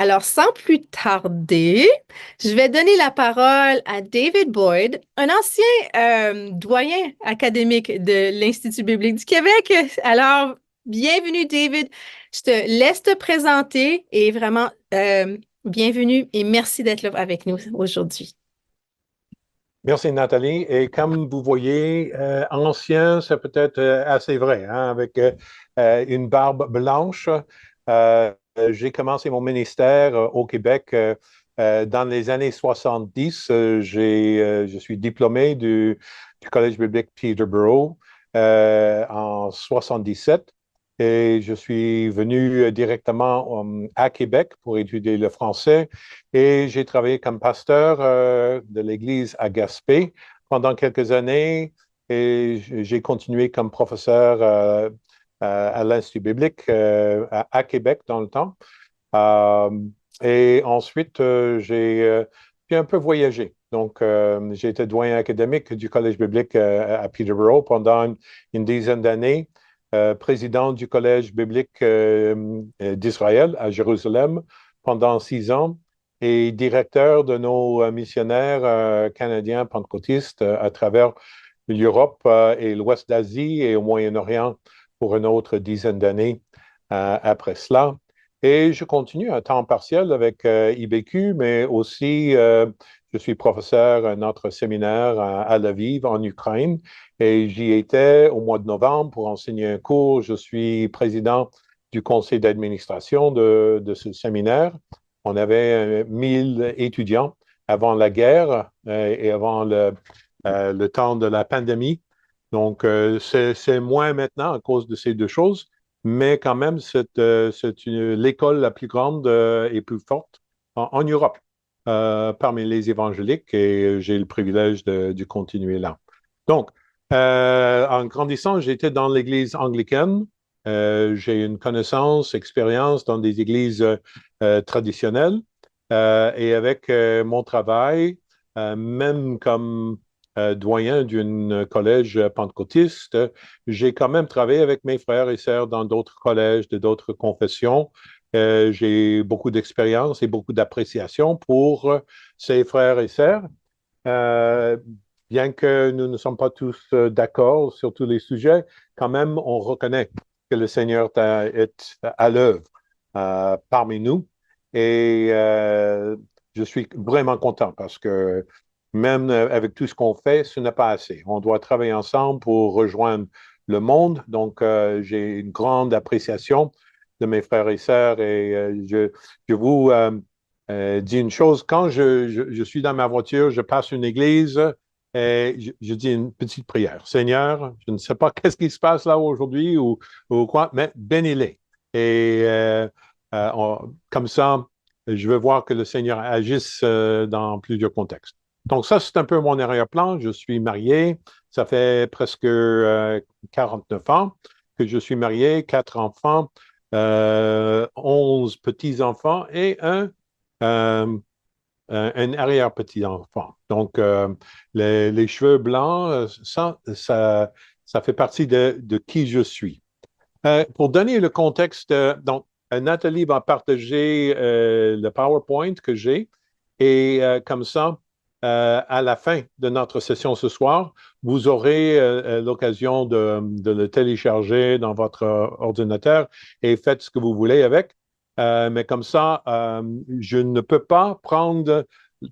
Alors, sans plus tarder, je vais donner la parole à David Boyd, un ancien doyen académique de l'Institut biblique du Québec. Alors, bienvenue, David. Je te laisse te présenter et vraiment bienvenue et merci d'être là avec nous aujourd'hui. Merci Nathalie. Et comme vous voyez, ancien, c'est peut-être assez vrai, hein, avec une barbe blanche. J'ai commencé mon ministère au Québec dans les années 70. Je suis diplômé du Collège biblique Peterborough en 77 et je suis venu directement à Québec pour étudier le français et j'ai travaillé comme pasteur de l'église à Gaspé pendant quelques années et j'ai continué comme professeur à l'Institut biblique à Québec dans le temps. Euh, et ensuite, j'ai un peu voyagé. Donc, j'ai été doyen académique du Collège biblique à Peterborough pendant une dizaine d'années, président du Collège biblique d'Israël à Jérusalem pendant 6 ans et directeur de nos missionnaires canadiens pentecôtistes à travers l'Europe et l'Ouest d'Asie et au Moyen-Orient pour une autre dizaine d'années après cela. Et je continue à temps partiel avec IBQ, mais aussi je suis professeur à notre séminaire à Lviv, en Ukraine, et j'y étais au mois de novembre pour enseigner un cours. Je suis président du conseil d'administration de ce séminaire. On avait 1000 étudiants avant la guerre et avant le temps de la pandémie. Donc, c'est moins maintenant à cause de ces deux choses, mais quand même, c'est l'école la plus grande et plus forte en Europe parmi les évangéliques et j'ai le privilège de continuer là. Donc, en grandissant, j'étais dans l'église anglicaine. J'ai une connaissance, expérience dans des églises traditionnelles et avec mon travail, même comme doyen d'un collège pentecôtiste, j'ai quand même travaillé avec mes frères et sœurs dans d'autres collèges, de d'autres confessions. J'ai beaucoup d'expérience et beaucoup d'appréciation pour ces frères et sœurs. Euh, Bien que nous ne sommes pas tous d'accord sur tous les sujets, quand même, on reconnaît que le Seigneur est à l'œuvre parmi nous. Et je suis vraiment content parce que même avec tout ce qu'on fait, ce n'est pas assez. On doit travailler ensemble pour rejoindre le monde. Donc, j'ai une grande appréciation de mes frères et sœurs et je vous dis une chose. Quand je suis dans ma voiture, je passe une église et je dis une petite prière. Seigneur, je ne sais pas qu'est-ce qui se passe là aujourd'hui ou quoi, mais bénis-les. Et comme ça, je veux voir que le Seigneur agisse dans plusieurs contextes. Donc ça, c'est un peu mon arrière-plan. Je suis marié. Ça fait presque 49 ans que je suis marié, 4 enfants, 11 petits-enfants et euh, un arrière-petit-enfant. Donc, les cheveux blancs, ça fait partie de qui je suis. Pour donner le contexte, donc, Nathalie va partager le PowerPoint que j'ai et comme ça, à la fin de notre session ce soir, vous aurez l'occasion de le télécharger dans votre ordinateur et faites ce que vous voulez avec. Mais comme ça, je ne peux pas prendre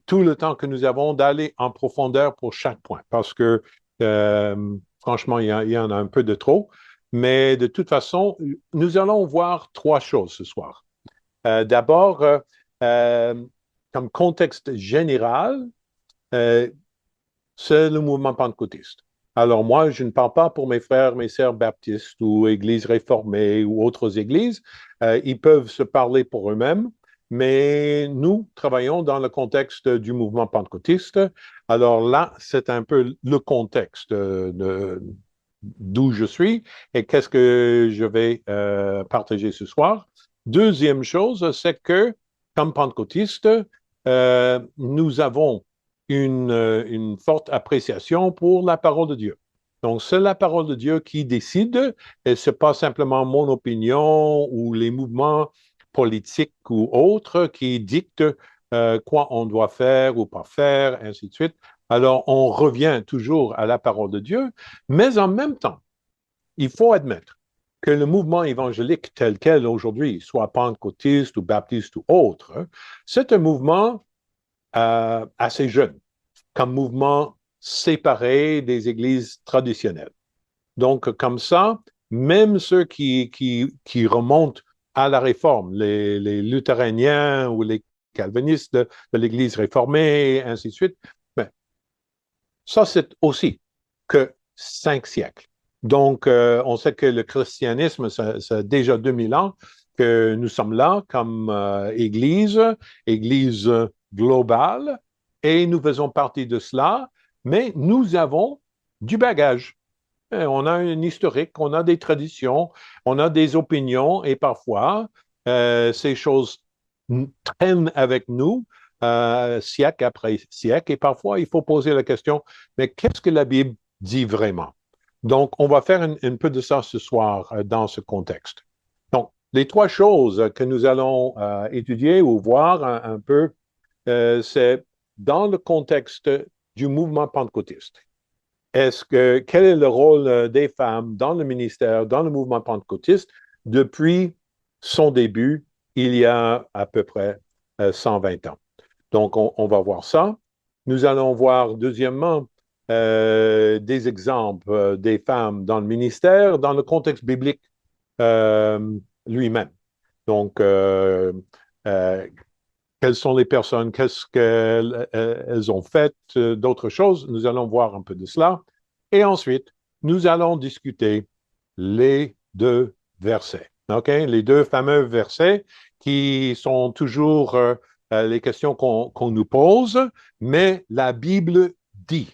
tout le temps que nous avons d'aller en profondeur pour chaque point parce que franchement, il y en a un peu de trop. Mais de toute façon, nous allons voir trois choses ce soir. D'abord, euh, comme contexte général, euh, c'est le mouvement pentecôtiste. Alors moi, je ne parle pas pour mes frères, mes sœurs baptistes ou églises réformées ou autres églises. Ils peuvent se parler pour eux-mêmes, mais nous travaillons dans le contexte du mouvement pentecôtiste. Alors là, c'est un peu le contexte d'où je suis et qu'est-ce que je vais partager ce soir. Deuxième chose, c'est que comme pentecôtiste, nous avons une forte appréciation pour la parole de Dieu. Donc, c'est la parole de Dieu qui décide et ce n'est pas simplement mon opinion ou les mouvements politiques ou autres qui dictent quoi on doit faire ou pas faire, ainsi de suite. Alors, on revient toujours à la parole de Dieu, mais en même temps, il faut admettre que le mouvement évangélique tel quel aujourd'hui, soit pentecôtiste ou baptiste ou autre, c'est un mouvement assez jeune, comme mouvement séparé des églises traditionnelles. Donc, comme ça, même ceux qui remontent à la réforme, les luthériens ou les calvinistes de l'Église réformée, ainsi de suite, ben, ça, c'est aussi que 5 siècles. Donc, on sait que le christianisme, ça déjà 2000 ans que nous sommes là comme église globale, et nous faisons partie de cela, mais nous avons du bagage. On a un historique, on a des traditions, on a des opinions, et parfois, ces choses traînent avec nous siècle après siècle, et parfois, il faut poser la question, mais qu'est-ce que la Bible dit vraiment? Donc, on va faire un peu de ça ce soir dans ce contexte. Donc, les 3 choses que nous allons étudier ou voir un peu, c'est dans le contexte du mouvement pentecôtiste. Quel est le rôle des femmes dans le ministère, dans le mouvement pentecôtiste depuis son début, il y a à peu près 120 ans? Donc, on va voir ça. Nous allons voir, deuxièmement, des exemples des femmes dans le ministère, dans le contexte biblique lui-même. Donc, quelles sont les personnes, qu'est-ce qu'elles ont fait, d'autres choses. Nous allons voir un peu de cela. Et ensuite, nous allons discuter les 2 versets. OK? Les 2 fameux versets qui sont toujours les questions qu'on nous pose, mais la Bible dit.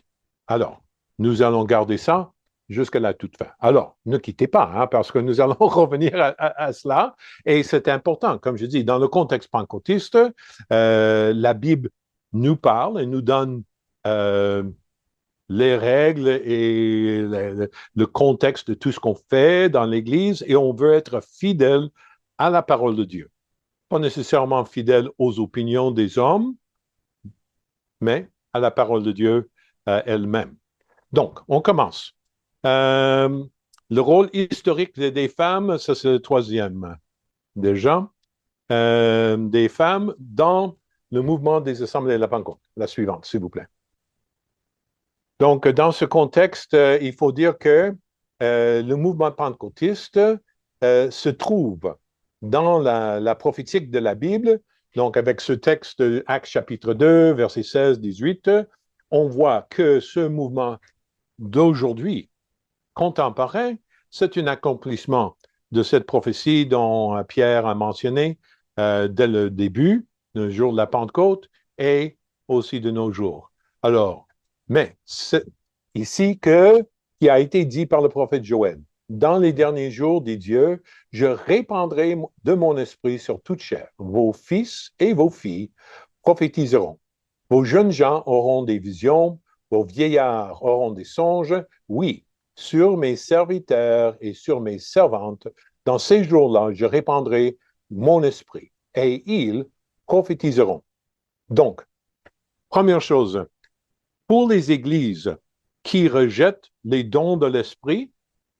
Alors, nous allons garder ça jusqu'à la toute fin. Alors, ne quittez pas, hein, parce que nous allons revenir à cela. Et c'est important, comme je dis, dans le contexte pentecôtiste, la Bible nous parle et nous donne les règles et le contexte de tout ce qu'on fait dans l'Église, et on veut être fidèle à la parole de Dieu. Pas nécessairement fidèle aux opinions des hommes, mais à la parole de Dieu elle-même. Donc, on commence. Le rôle historique des femmes, ça c'est le 3e déjà. Des femmes dans le mouvement des Assemblées de la Pentecôte. La suivante, s'il vous plaît. Donc, dans ce contexte, il faut dire que le mouvement pentecôtiste se trouve dans la prophétique de la Bible. Donc, avec ce texte, Actes chapitre 2, versets 16-18, on voit que ce mouvement d'aujourd'hui, contemporain, c'est un accomplissement de cette prophétie dont Pierre a mentionné dès le début, le jour de la Pentecôte, et aussi de nos jours. Alors, mais c'est ici qui a été dit par le prophète Joël. Dans les derniers jours, dit Dieu, je répandrai de mon esprit sur toute chair. Vos fils et vos filles prophétiseront. Vos jeunes gens auront des visions, vos vieillards auront des songes. Oui, sur mes serviteurs et sur mes servantes, dans ces jours-là, je répandrai mon esprit et ils prophétiseront. Donc, première chose, pour les églises qui rejettent les dons de l'esprit,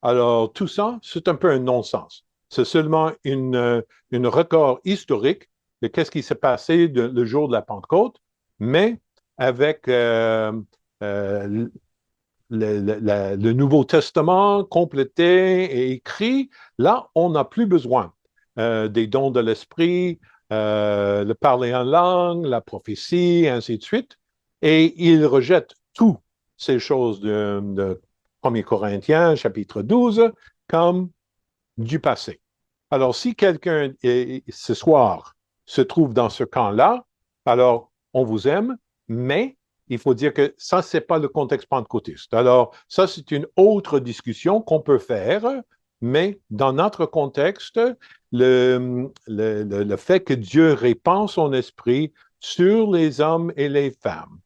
alors tout ça, c'est un peu un non-sens. C'est seulement une record historique de qu'est-ce qui s'est passé le jour de la Pentecôte, mais avec le Nouveau Testament complété et écrit, là, on n'a plus besoin des dons de l'esprit, le parler en langue, la prophétie, ainsi de suite. Et il rejette toutes ces choses de 1 Corinthiens, chapitre 12, comme du passé. Alors, si quelqu'un, ce soir, se trouve dans ce camp-là, alors on vous aime, mais il faut dire que ça, ce n'est pas le contexte pentecôtiste. Alors, ça, c'est une autre discussion qu'on peut faire, mais dans notre contexte, le fait que Dieu répand son esprit sur les hommes et les femmes,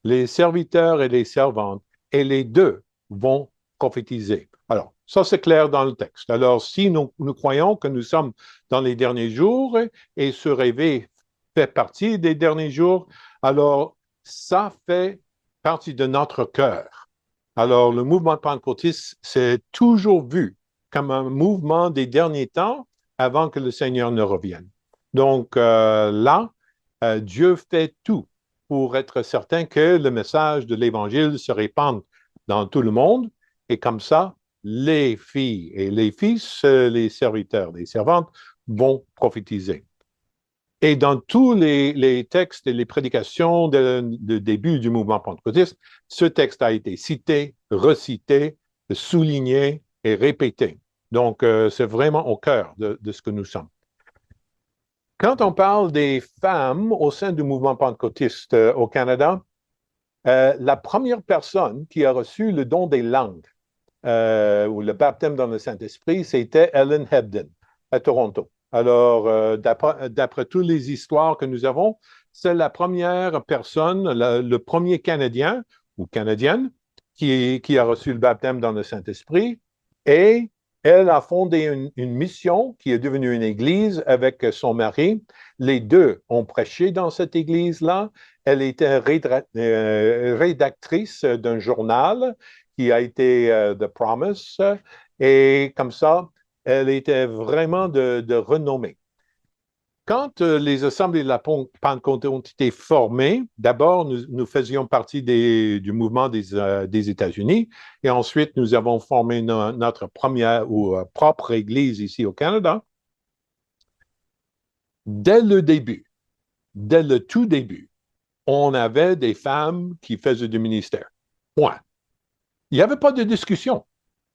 les serviteurs et les servantes, et les deux vont prophétiser. Alors, ça, c'est clair dans le texte. Alors, si nous croyons que nous sommes dans les derniers jours et ce réveil fait partie des derniers jours, alors ça fait partie de notre cœur. Alors, le mouvement pentecôtiste, c'est toujours vu comme un mouvement des derniers temps avant que le Seigneur ne revienne. Donc, là, Dieu fait tout pour être certain que le message de l'Évangile se répande dans tout le monde et comme ça, les filles et les fils, les serviteurs, les servantes vont prophétiser. Et dans tous les textes et les prédications de début du mouvement pentecôtiste, ce texte a été cité, recité, souligné et répété. Donc, c'est vraiment au cœur de ce que nous sommes. Quand on parle des femmes au sein du mouvement pentecôtiste au Canada, la première personne qui a reçu le don des langues ou le baptême dans le Saint-Esprit, c'était Ellen Hebden à Toronto. Alors, d'après toutes les histoires que nous avons, c'est la première personne, le premier Canadien ou Canadienne qui a reçu le baptême dans le Saint-Esprit. Et elle a fondé une mission qui est devenue une église avec son mari. Les deux ont prêché dans cette église-là. Elle était rédactrice d'un journal qui a été The Promise. Et comme ça, elle était vraiment de renommée. Quand les assemblées de la Pentecôte ont été formées, d'abord, nous faisions partie du mouvement des États-Unis et ensuite, nous avons formé notre première ou propre église ici au Canada. Dès le début, dès le tout début, on avait des femmes qui faisaient du ministère. Point. Il n'y avait pas de discussion,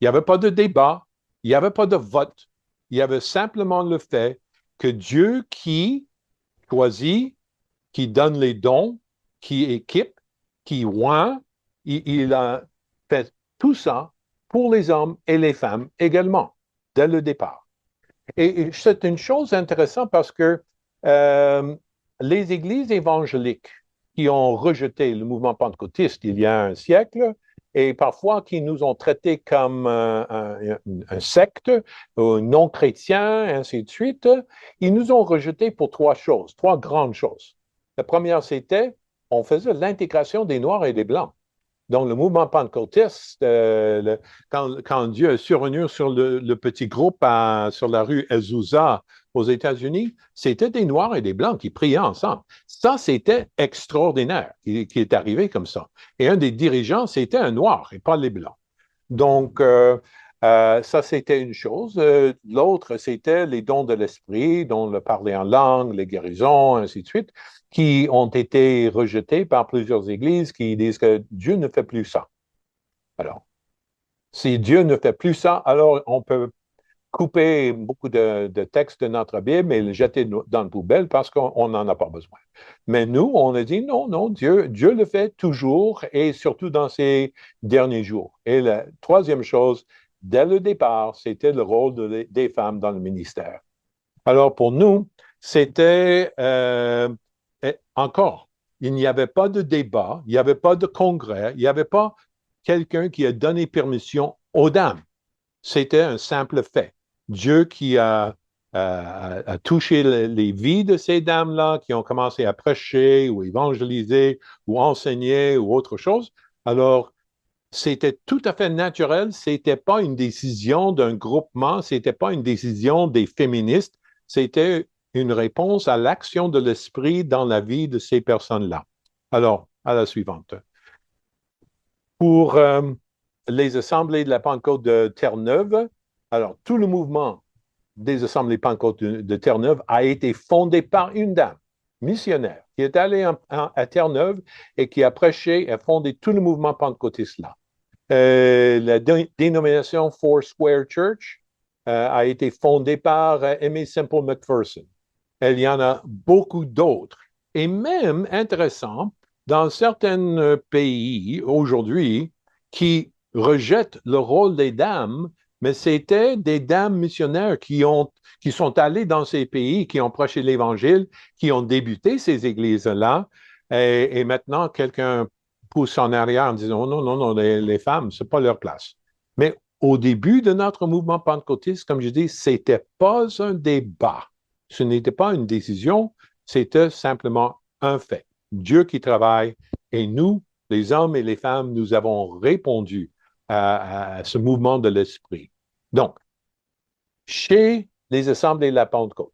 il n'y avait pas de débat, il n'y avait pas de vote. Il y avait simplement le fait que Dieu qui choisit, qui donne les dons, qui équipe, qui oint, il a fait tout ça pour les hommes et les femmes également, dès le départ. Et c'est une chose intéressante parce que les églises évangéliques qui ont rejeté le mouvement pentecôtiste il y a un siècle, et parfois qui nous ont traités comme un secte, non chrétien, ainsi de suite, ils nous ont rejetés pour trois choses, trois grandes choses. La première, c'était, on faisait l'intégration des Noirs et des Blancs. Donc, le mouvement pentecôtiste, quand Dieu est survenu sur le petit groupe sur la rue Azusa aux États-Unis, c'était des Noirs et des Blancs qui priaient ensemble. Ça, c'était extraordinaire qui est arrivé comme ça. Et un des dirigeants, c'était un Noir et pas les Blancs. Donc, ça, c'était une chose. L'autre, c'était les dons de l'esprit, dont le parler en langue, les guérisons, ainsi de suite, qui ont été rejetés par plusieurs églises qui disent que Dieu ne fait plus ça. Alors, si Dieu ne fait plus ça, alors on peut couper beaucoup de textes de notre Bible et les jeter dans la poubelle parce qu'on n'en a pas besoin. Mais nous, on a dit non, non, Dieu le fait toujours et surtout dans ces derniers jours. Et la troisième chose, dès le départ, c'était le rôle des femmes dans le ministère. Alors pour nous, c'était encore, il n'y avait pas de débat, il n'y avait pas de congrès, il n'y avait pas quelqu'un qui a donné permission aux dames. C'était un simple fait. Dieu qui a touché les vies de ces dames-là, qui ont commencé à prêcher ou évangéliser ou enseigner ou autre chose. Alors, c'était tout à fait naturel. C'était pas une décision d'un groupement, c'était pas une décision des féministes. C'était une réponse à l'action de l'esprit dans la vie de ces personnes-là. Alors, à la suivante. Pour les assemblées de la Pentecôte de Terre-Neuve, alors tout le mouvement des assemblées Pentecôte de Terre-Neuve a été fondé par une dame missionnaire qui est allée à Terre-Neuve et qui a prêché et fondé tout le mouvement pentecôtiste là. La dénomination Foursquare Church a été fondée par Aimee Semple McPherson. Il y en a beaucoup d'autres. Et même, intéressant, dans certains pays aujourd'hui qui rejettent le rôle des dames, mais c'était des dames missionnaires qui sont allées dans ces pays, qui ont prêché l'Évangile, qui ont débuté ces églises-là. Et maintenant, quelqu'un pousse en arrière en disant, oh, non, non, non, les femmes, ce n'est pas leur place. Mais au début de notre mouvement pentecôtiste, comme je dis, ce n'était pas un débat. Ce n'était pas une décision, c'était simplement un fait. Dieu qui travaille et nous, les hommes et les femmes, nous avons répondu à ce mouvement de l'esprit. Donc, chez les assemblées de la Pentecôte,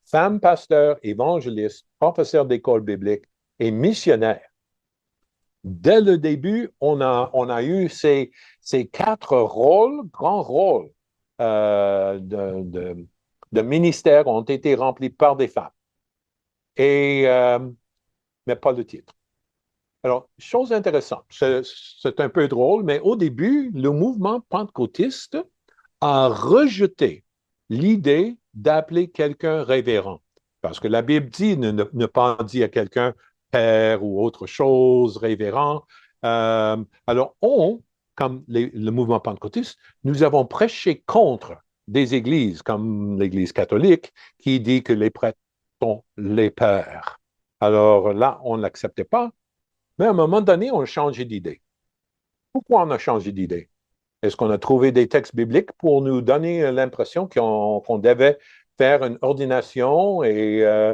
femmes, pasteurs, évangélistes, professeurs d'école biblique et missionnaires, dès le début, on a eu ces quatre rôles, grands rôles de ministères ont été remplis par des femmes. Mais pas le titre. Alors, chose intéressante, c'est un peu drôle, mais au début, le mouvement pentecôtiste a rejeté l'idée d'appeler quelqu'un révérend. Parce que la Bible dit ne pas dire à quelqu'un père ou autre chose, révérend. Alors, comme le mouvement pentecôtiste, nous avons prêché contre des églises, comme l'Église catholique, qui dit que les prêtres sont les pères. Alors là, on ne l'acceptait pas, mais à un moment donné, on a changé d'idée. Pourquoi on a changé d'idée? Est-ce qu'on a trouvé des textes bibliques pour nous donner l'impression qu'on devait faire une ordination et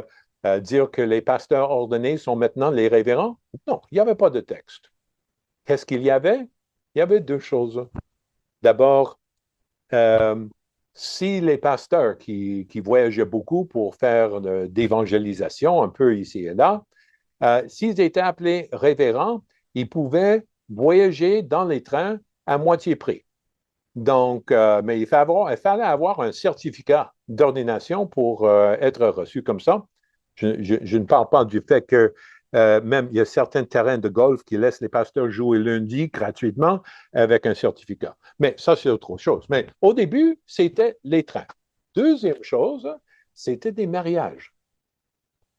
dire que les pasteurs ordonnés sont maintenant les révérends? Non, il n'y avait pas de texte. Qu'est-ce qu'il y avait? Il y avait deux choses. D'abord, si les pasteurs qui voyageaient beaucoup pour faire d'évangélisation un peu ici et là, s'ils étaient appelés révérends, ils pouvaient voyager dans les trains à moitié prix. Donc, mais il fallait avoir un certificat d'ordination pour être reçu comme ça. Je ne parle pas du fait que même il y a certains terrains de golf qui laissent les pasteurs jouer lundi gratuitement avec un certificat. Mais ça, c'est autre chose. Mais au début, c'était les trains. Deuxième chose, c'était des mariages.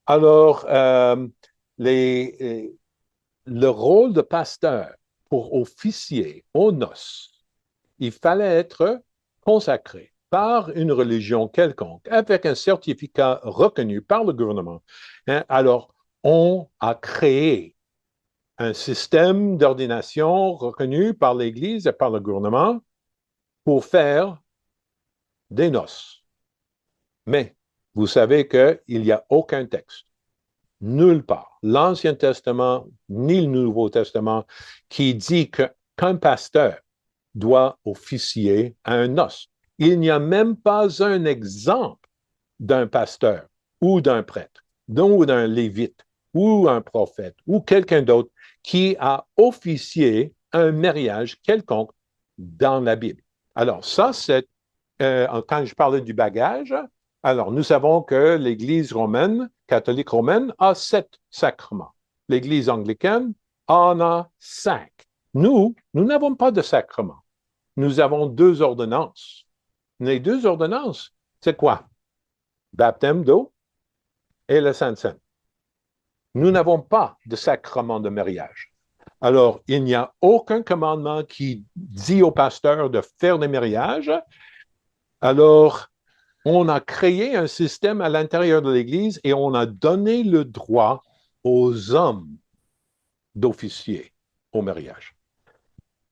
Alors, le rôle de pasteur pour officier aux noces, il fallait être consacré par une religion quelconque, avec un certificat reconnu par le gouvernement. Hein? Alors, on a créé un système d'ordination reconnu par l'Église et par le gouvernement pour faire des noces. Mais vous savez qu'il n'y a aucun texte, nulle part, l'Ancien Testament ni le Nouveau Testament, qui dit qu'un pasteur doit officier à un noce. Il n'y a même pas un exemple d'un pasteur ou d'un prêtre, ou d'un lévite, ou un prophète, ou quelqu'un d'autre qui a officié un mariage quelconque dans la Bible. Alors, ça, c'est, quand je parlais du bagage, alors nous savons que l'Église romaine, catholique romaine, a 7 sacrements. L'Église anglicaine en a 5. Nous n'avons pas de sacrement. Nous avons 2 ordonnances. Les 2 ordonnances, c'est quoi? Baptême d'eau et le Saint-Seine. Nous n'avons pas de sacrement de mariage. Alors, il n'y a aucun commandement qui dit au pasteur de faire des mariages. Alors, on a créé un système à l'intérieur de l'Église et on a donné le droit aux hommes d'officier au mariage.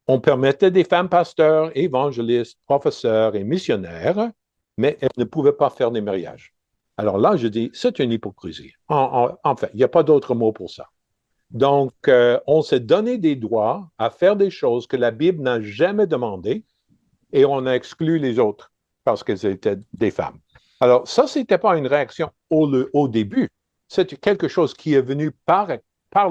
On permettait des femmes pasteurs, évangélistes, professeurs et missionnaires, mais elles ne pouvaient pas faire des mariages. Alors là, je dis, c'est une hypocrisie. En fait, il n'y a pas d'autre mot pour ça. Donc, on s'est donné des droits à faire des choses que la Bible n'a jamais demandées et on a exclu les autres parce qu'elles étaient des femmes. Alors, ça, ce n'était pas une réaction au début. C'est quelque chose qui est venu par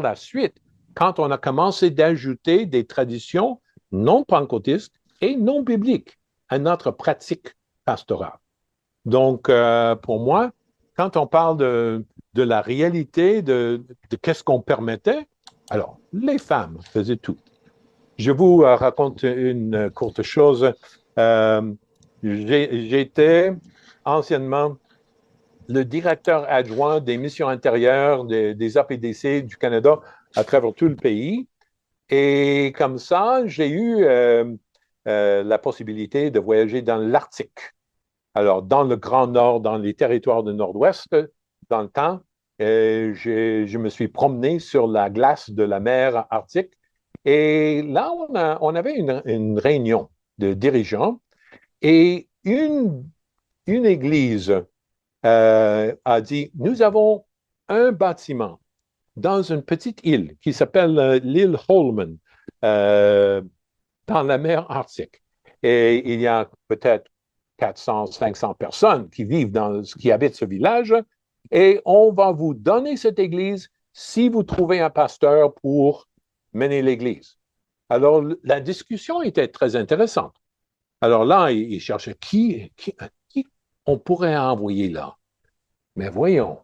la suite quand on a commencé d'ajouter des traditions non pentecôtistes et non bibliques à notre pratique pastorale. Donc, pour moi, quand on parle de la réalité, de qu'est-ce qu'on permettait, alors, les femmes faisaient tout. Je vous raconte une courte chose. J'étais anciennement le directeur adjoint des missions intérieures des APDC du Canada à travers tout le pays. Et comme ça, j'ai eu la possibilité de voyager dans l'Arctique. Alors, dans le Grand Nord, dans les territoires du Nord-Ouest, dans le temps, je me suis promené sur la glace de la mer Arctique. Et là, on avait une réunion de dirigeants. Et une église a dit, nous avons un bâtiment dans une petite île qui s'appelle l'île Holman, dans la mer Arctique. Et il y a peut-être 400, 500 personnes qui habitent ce village. Et on va vous donner cette église si vous trouvez un pasteur pour mener l'église. Alors, la discussion était très intéressante. Alors là, il cherchait qui on pourrait envoyer là. Mais voyons,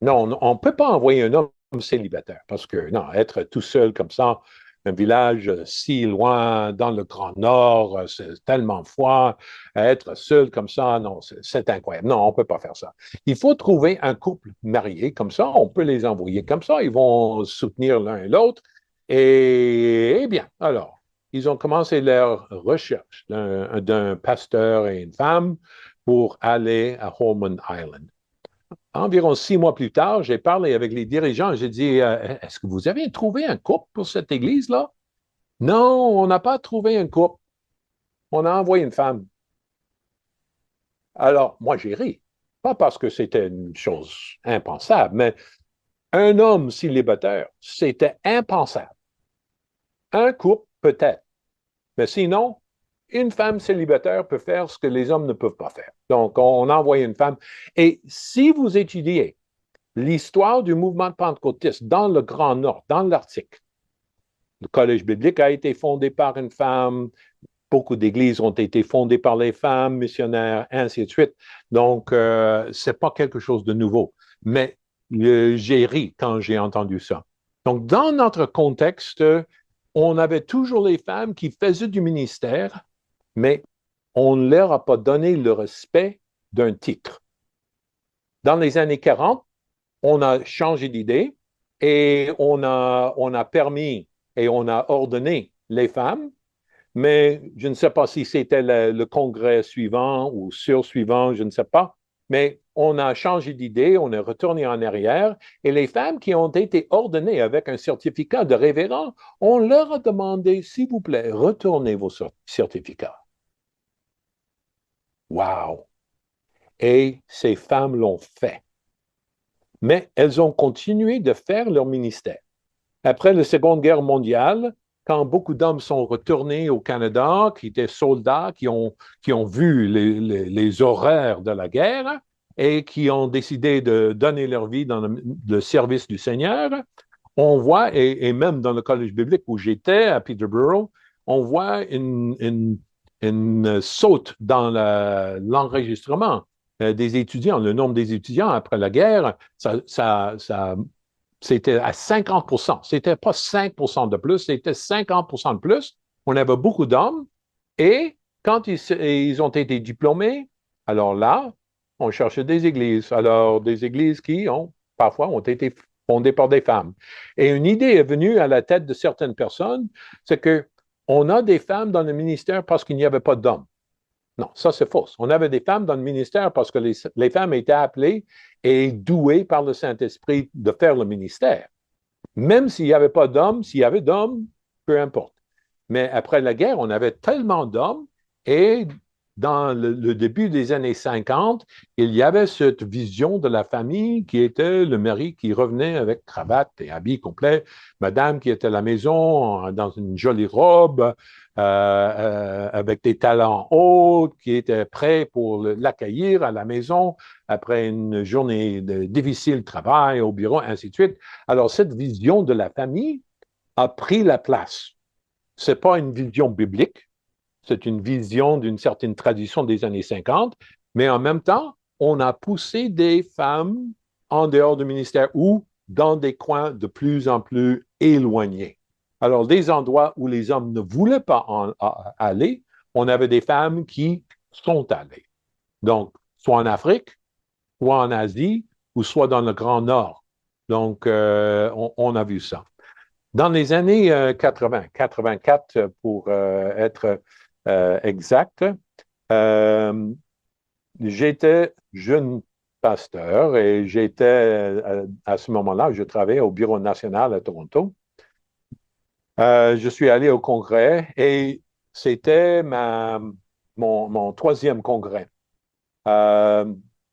non, on ne peut pas envoyer un homme célibataire parce que, non, être tout seul comme ça, un village si loin dans le Grand Nord, c'est tellement froid, être seul comme ça, non, c'est incroyable. Non, on ne peut pas faire ça. Il faut trouver un couple marié comme ça, on peut les envoyer comme ça, ils vont soutenir l'un et l'autre. Eh bien, alors, ils ont commencé leur recherche d'un pasteur et une femme pour aller à Holman Island. Environ 6 mois plus tard, j'ai parlé avec les dirigeants. J'ai dit, est-ce que vous avez trouvé un couple pour cette église-là? Non, on n'a pas trouvé un couple. On a envoyé une femme. Alors, moi, j'ai ri. Pas parce que c'était une chose impensable, mais un homme célibataire, c'était impensable. Un couple, peut-être. Mais sinon, une femme célibataire peut faire ce que les hommes ne peuvent pas faire. Donc, on a envoyé une femme. Et si vous étudiez l'histoire du mouvement pentecôtiste dans le Grand Nord, dans l'Arctique, le collège biblique a été fondé par une femme, beaucoup d'églises ont été fondées par les femmes, missionnaires, ainsi de suite. Donc, ce n'est pas quelque chose de nouveau. Mais j'ai ri quand j'ai entendu ça. Donc, dans notre contexte, on avait toujours les femmes qui faisaient du ministère, mais on ne leur a pas donné le respect d'un titre. Dans les années 40, on a changé d'idée et on a permis et on a ordonné les femmes, mais je ne sais pas si c'était le congrès suivant ou sursuivant, je ne sais pas, mais on a changé d'idée, on est retourné en arrière et les femmes qui ont été ordonnées avec un certificat de révérend, on leur a demandé, s'il vous plaît, retournez vos certificats. Wow! Et ces femmes l'ont fait. Mais elles ont continué de faire leur ministère. Après la Seconde Guerre mondiale, quand beaucoup d'hommes sont retournés au Canada, qui étaient soldats, qui ont vu les horreurs de la guerre et qui ont décidé de donner leur vie dans le service du Seigneur, on voit, et même dans le collège biblique où j'étais, à Peterborough, on voit une saute dans l'enregistrement des étudiants. Le nombre des étudiants après la guerre, c'était à 50%. C'était pas 5% de plus, c'était 50% de plus. On avait beaucoup d'hommes et quand ils ont été diplômés, alors là, on cherchait des églises. Alors, des églises qui parfois ont été fondées par des femmes. Et une idée est venue à la tête de certaines personnes, c'est qu'on a des femmes dans le ministère parce qu'il n'y avait pas d'hommes. Non, ça c'est faux. On avait des femmes dans le ministère parce que les femmes étaient appelées et douées par le Saint-Esprit de faire le ministère. Même s'il n'y avait pas d'hommes, s'il y avait d'hommes, peu importe. Mais après la guerre, on avait tellement d'hommes et dans le début des années 50, il y avait cette vision de la famille qui était le mari qui revenait avec cravate et habit complet, madame qui était à la maison dans une jolie robe, avec des talents hauts, qui était prêt pour l'accueillir à la maison après une journée de difficile travail au bureau, ainsi de suite. Alors, cette vision de la famille a pris la place. Ce n'est pas une vision biblique, c'est une vision d'une certaine tradition des années 50, mais en même temps, on a poussé des femmes en dehors du ministère ou dans des coins de plus en plus éloignés. Alors, des endroits où les hommes ne voulaient pas aller, on avait des femmes qui sont allées. Donc, soit en Afrique, soit en Asie, ou soit dans le Grand Nord. Donc, on a vu ça. Dans les années 80, 84 pour être exact, j'étais jeune pasteur et j'étais, à ce moment-là, je travaillais au Bureau national à Toronto. Je suis allé au congrès et c'était mon troisième congrès. Euh,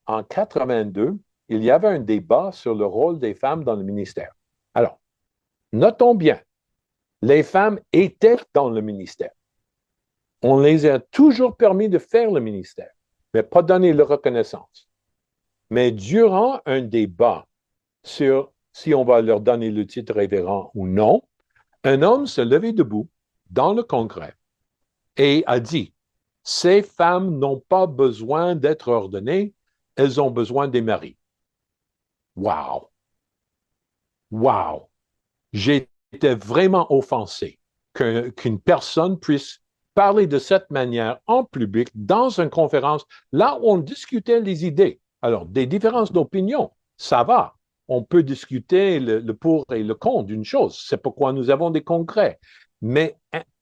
En 82, il y avait un débat sur le rôle des femmes dans le ministère. Alors, notons bien, les femmes étaient dans le ministère. On les a toujours permis de faire le ministère, mais pas donné la reconnaissance. Mais durant un débat sur si on va leur donner le titre révérend ou non, un homme se levait debout dans le congrès et a dit, ces femmes n'ont pas besoin d'être ordonnées, elles ont besoin des maris. Wow! Wow! J'étais vraiment offensé qu'une personne puisse parler de cette manière en public, dans une conférence, là où on discutait les idées. Alors, des différences d'opinion, ça va. On peut discuter le pour et le contre d'une chose. C'est pourquoi nous avons des congrès. Mais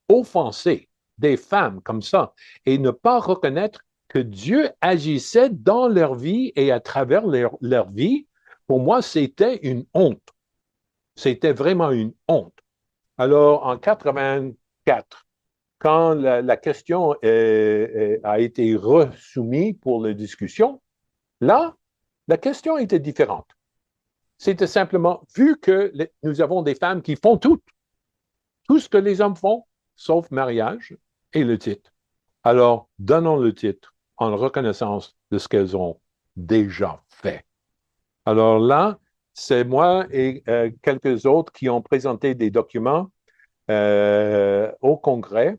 offenser des femmes comme ça et ne pas reconnaître que Dieu agissait dans leur vie et à travers leur vie, pour moi, c'était une honte. C'était vraiment une honte. Alors, en 84, quand la question a été resoumise pour la discussion, là, la question était différente. C'était simplement, vu que nous avons des femmes qui font tout ce que les hommes font, sauf mariage et le titre. Alors, donnons le titre en reconnaissance de ce qu'elles ont déjà fait. Alors là, c'est moi et quelques autres qui ont présenté des documents au Congrès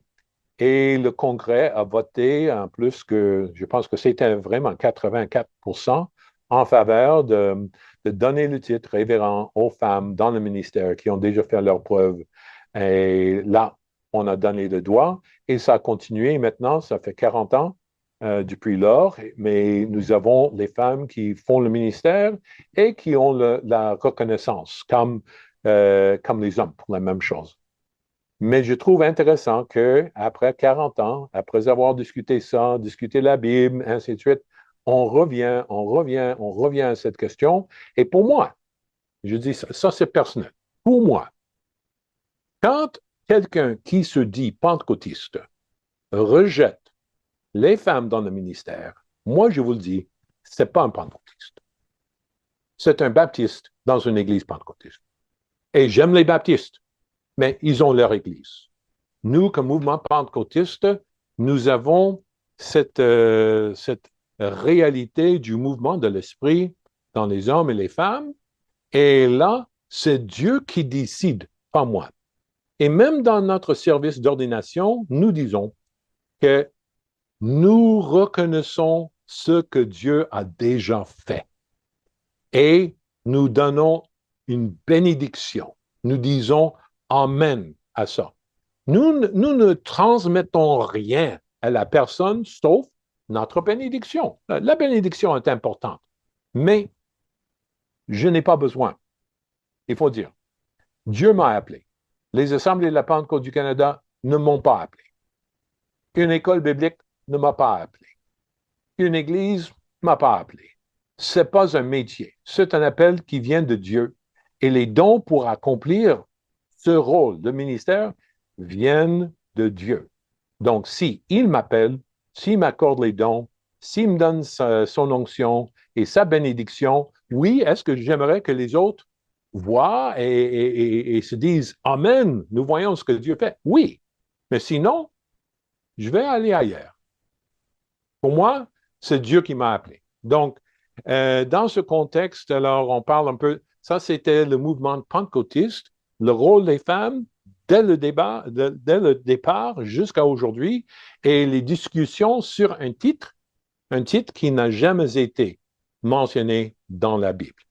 et le Congrès a voté en plus que, je pense que c'était vraiment 84% en faveur de donner le titre révérend aux femmes dans le ministère qui ont déjà fait leurs preuves. Et là, on a donné le droit et ça a continué maintenant, ça fait 40 ans depuis lors, mais nous avons les femmes qui font le ministère et qui ont la reconnaissance comme les hommes pour la même chose. Mais je trouve intéressant qu'après 40 ans, après avoir discuté ça, discuté la Bible, ainsi de suite, on revient à cette question. Et pour moi, je dis ça c'est personnel. Pour moi, quand quelqu'un qui se dit pentecôtiste rejette les femmes dans le ministère, moi je vous le dis, c'est pas un pentecôtiste. C'est un baptiste dans une église pentecôtiste. Et j'aime les baptistes, mais ils ont leur église. Nous, comme mouvement pentecôtiste, nous avons cette réalité du mouvement de l'esprit dans les hommes et les femmes. Et là, c'est Dieu qui décide, pas moi. Et même dans notre service d'ordination, nous disons que nous reconnaissons ce que Dieu a déjà fait. Et nous donnons une bénédiction. Nous disons Amen à ça. Nous ne transmettons rien à la personne sauf notre bénédiction. La bénédiction est importante, mais je n'ai pas besoin. Il faut dire, Dieu m'a appelé. Les Assemblées de la Pentecôte du Canada ne m'ont pas appelé. Une école biblique ne m'a pas appelé. Une église ne m'a pas appelé. Ce n'est pas un métier, c'est un appel qui vient de Dieu. Et les dons pour accomplir ce rôle de ministère viennent de Dieu. Donc, s'il m'appelle, s'il m'accorde les dons, s'il me donne son onction et sa bénédiction, oui, est-ce que j'aimerais que les autres voient et se disent Amen, nous voyons ce que Dieu fait? Oui, mais sinon, je vais aller ailleurs. Pour moi, c'est Dieu qui m'a appelé. Donc, dans ce contexte, alors, on parle un peu, ça c'était le mouvement pentecôtiste, le rôle des femmes dès le départ jusqu'à aujourd'hui, et les discussions sur un titre qui n'a jamais été mentionné dans la Bible.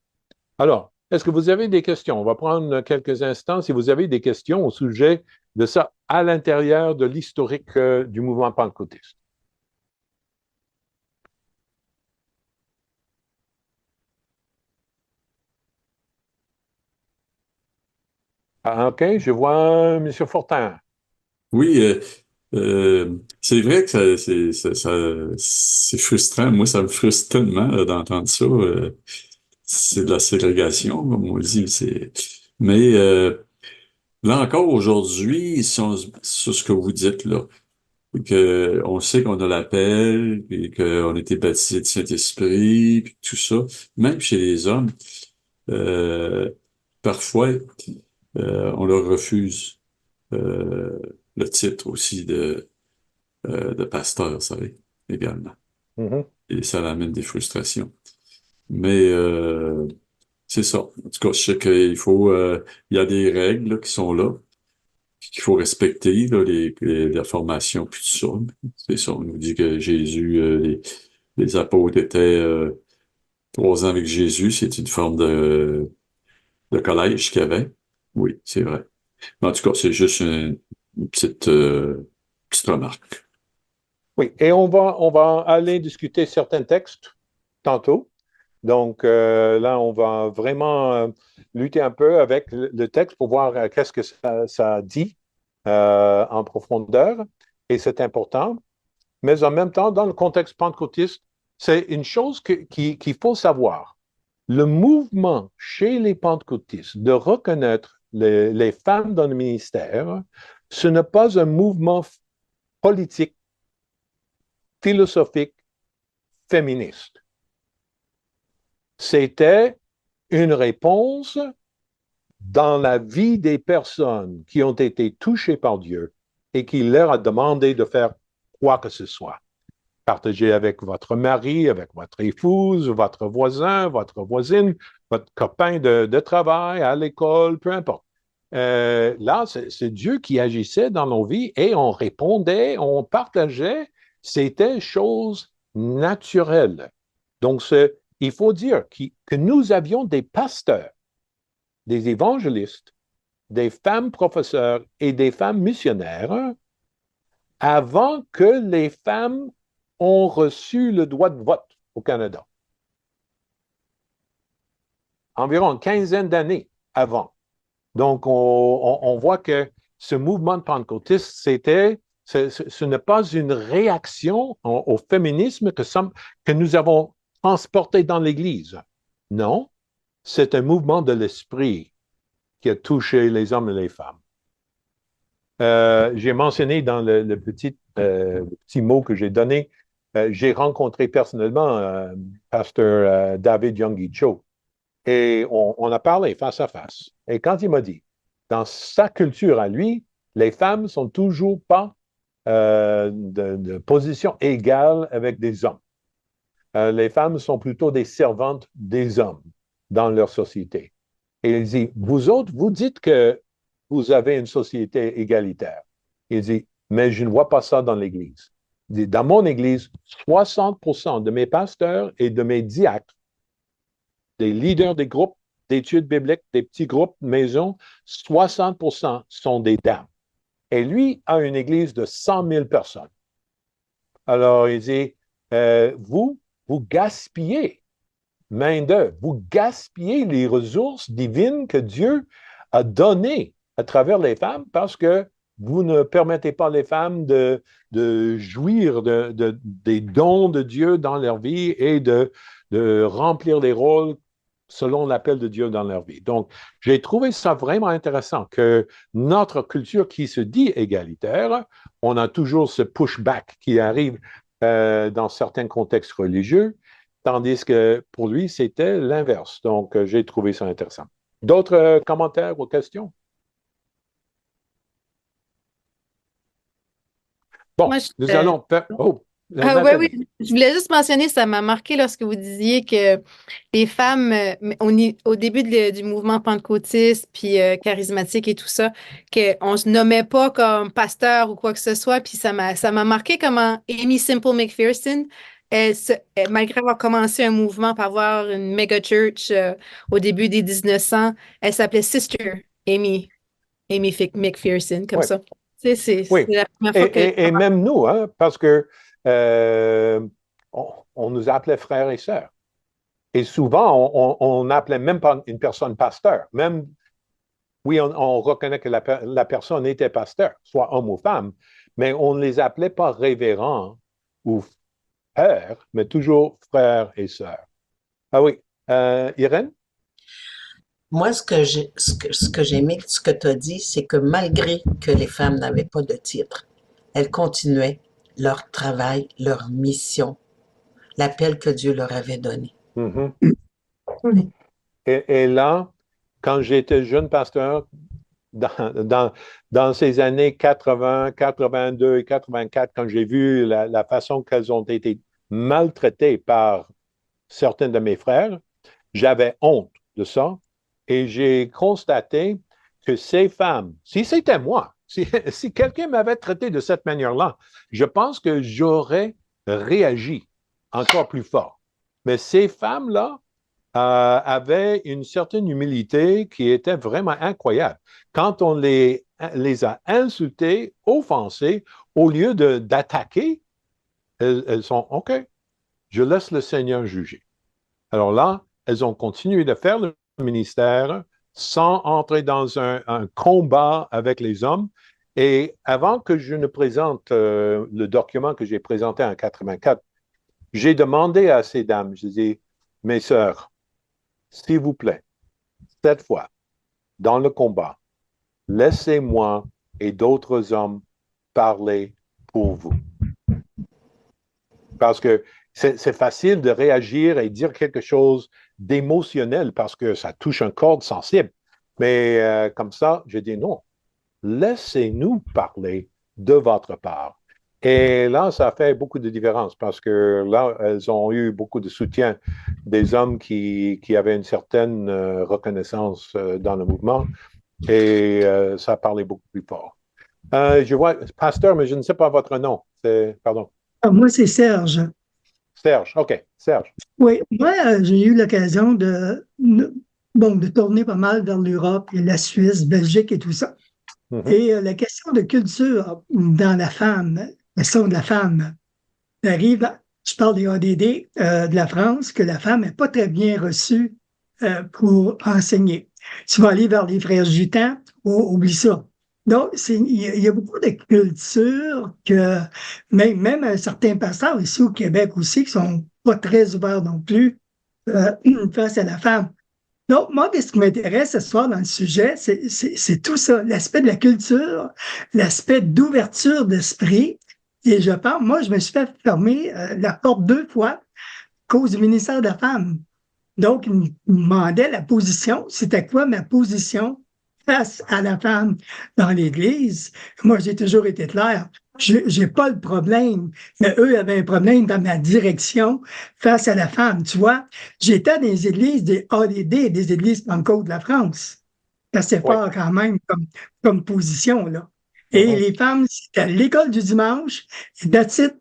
Alors, est-ce que vous avez des questions? On va prendre quelques instants si vous avez des questions au sujet de ça à l'intérieur de l'historique du mouvement pentecôtiste. Ah, OK, je vois M. Fortin. Oui, c'est vrai que c'est frustrant. Moi, ça me frustre tellement d'entendre ça. C'est de la ségrégation, comme on dit. Mais là encore, aujourd'hui, sur ce que vous dites là, On sait qu'on a l'appel, et qu'on a été baptisé du Saint-Esprit, puis tout ça. Même chez les hommes, euh, parfois, on leur refuse euh, le titre aussi de pasteur, vous savez, également. Mhm. Et ça amène des frustrations. Mais c'est ça. En tout cas, je sais il y a des règles là, qui sont là, puis qu'il faut respecter là, la formation, puis tout ça. C'est ça. On nous dit que Jésus, les apôtres étaient 3 ans avec Jésus. C'est une forme de collège qu'il y avait. Oui, c'est vrai. Mais en tout cas, c'est juste une petite remarque. Oui, et on va aller discuter certains textes tantôt. Donc là, on va vraiment lutter un peu avec le texte pour voir qu'est-ce que ça dit en profondeur. Et c'est important. Mais en même temps, dans le contexte pentecôtiste, c'est une chose qu'il faut savoir. Le mouvement chez les pentecôtistes de reconnaître les femmes dans le ministère, ce n'est pas un mouvement politique, philosophique, féministe. C'était une réponse dans la vie des personnes qui ont été touchées par Dieu et qui leur a demandé de faire quoi que ce soit. Partagez avec votre mari, avec votre épouse, votre voisin, votre voisine, votre copain de travail, à l'école, peu importe. Là, c'est Dieu qui agissait dans nos vies et on répondait, on partageait. C'était chose naturelle. Donc, il faut dire que nous avions des pasteurs, des évangélistes, des femmes professeurs et des femmes missionnaires avant que les femmes ont reçu le droit de vote au Canada. Environ une quinzaine d'années avant. Donc, on voit que ce mouvement de pentecôtiste, ce n'est pas une réaction au féminisme que nous avons transporté dans l'Église. Non, c'est un mouvement de l'esprit qui a touché les hommes et les femmes. J'ai mentionné dans le petit mot que j'ai donné, j'ai rencontré personnellement pasteur David Yonggi Cho et on a parlé face à face. Et quand il m'a dit, dans sa culture à lui, les femmes sont toujours pas de position égale avec des hommes. Les femmes sont plutôt des servantes des hommes dans leur société. Et il dit, vous autres, vous dites que vous avez une société égalitaire. Il dit, mais je ne vois pas ça dans l'Église. Il dit, dans mon Église, 60% de mes pasteurs et de mes diacres, des leaders des groupes d'études bibliques, des petits groupes maison, 60% sont des dames. Et lui a une Église de 100 000 personnes. Alors, il dit, vous gaspillez main-d'œuvre, vous gaspillez les ressources divines que Dieu a données à travers les femmes parce que vous ne permettez pas les femmes de jouir des dons de Dieu dans leur vie et de remplir les rôles selon l'appel de Dieu dans leur vie. Donc, j'ai trouvé ça vraiment intéressant que notre culture qui se dit égalitaire, on a toujours ce pushback qui arrive dans certains contextes religieux, tandis que pour lui, c'était l'inverse. Donc, j'ai trouvé ça intéressant. D'autres commentaires ou questions? Bon, Moi, nous allons faire... Oh, ouais, oui, Nathalie. je voulais juste mentionner, ça m'a marqué lorsque vous disiez que les femmes, au début du mouvement pentecôtiste, puis charismatique et tout ça, qu'on se nommait pas comme pasteur ou quoi que ce soit, puis ça m'a marqué comment Amy Simple McPherson, malgré avoir commencé un mouvement par avoir une méga church au début des 1900, elle s'appelait Sister Amy McPherson, comme Oui, ça. Tu sais, c'est oui. la première Et, fois que... et même nous, hein, parce que on nous appelait frères et sœurs. Et souvent, on n'appelait même pas une personne pasteur. Même, oui, on reconnaît que la personne était pasteur, soit homme ou femme, mais on ne les appelait pas révérends ou pères, mais toujours frères et sœurs. Ah oui. Irène? Moi, ce que j'ai aimé, ce que tu as dit, c'est que malgré que les femmes n'avaient pas de titre, elles continuaient leur travail, leur mission, l'appel que Dieu leur avait donné. Mhm. Oui. Et là, quand j'étais jeune pasteur, dans, dans, dans ces années 80, 82 et 84, quand j'ai vu la façon qu'elles ont été maltraitées par certains de mes frères, j'avais honte de ça et j'ai constaté que ces femmes, si c'était moi, si quelqu'un m'avait traité de cette manière-là, je pense que j'aurais réagi encore plus fort. Mais ces femmes-là avaient une certaine humilité qui était vraiment incroyable. Quand on les a insultées, offensées, au lieu d'attaquer, elles sont OK, je laisse le Seigneur juger. Alors là, elles ont continué de faire le ministère sans entrer dans un combat avec les hommes. Et avant que je ne présente le document que j'ai présenté en 84, j'ai demandé à ces dames, je dis, mes sœurs, s'il vous plaît, cette fois, dans le combat, laissez-moi et d'autres hommes parler pour vous. Parce que c'est facile de réagir et dire quelque chose d'émotionnel parce que ça touche un corde sensible. Mais comme ça, je dis non, laissez-nous parler de votre part. Et là, ça fait beaucoup de différence parce que là, elles ont eu beaucoup de soutien des hommes qui avaient une certaine reconnaissance dans le mouvement et ça parlait beaucoup plus fort. Je vois, pasteur, mais je ne sais pas votre nom. Pardon. Moi, c'est Serge. Serge, OK, Serge. Oui, moi, j'ai eu l'occasion de tourner pas mal vers l'Europe et la Suisse, Belgique et tout ça. Mhm. Et la question de culture dans la femme, la question de la femme, arrive, je parle des ADD de la France, que la femme n'est pas très bien reçue pour enseigner. Tu vas aller vers les frères Jutan, oublie ça. Donc, il y a beaucoup de cultures que même certains pasteurs ici au Québec aussi qui sont pas très ouverts non plus face à la femme. Donc, moi, ce qui m'intéresse ce soir dans le sujet, c'est tout ça, l'aspect de la culture, l'aspect d'ouverture d'esprit. Et je pense, moi, je me suis fait fermer la porte 2 fois à cause du ministère de la Femme. Donc, il me demandait la position, c'était quoi ma position face à la femme dans l'Église. Moi, j'ai toujours été clair. J'ai pas le problème, mais eux avaient un problème dans ma direction face à la femme. Tu vois, j'étais dans les églises des ADD, des églises Pentecôte de la France. C'est fort quand même comme position, là. Et les femmes, c'était à l'école du dimanche. That's it.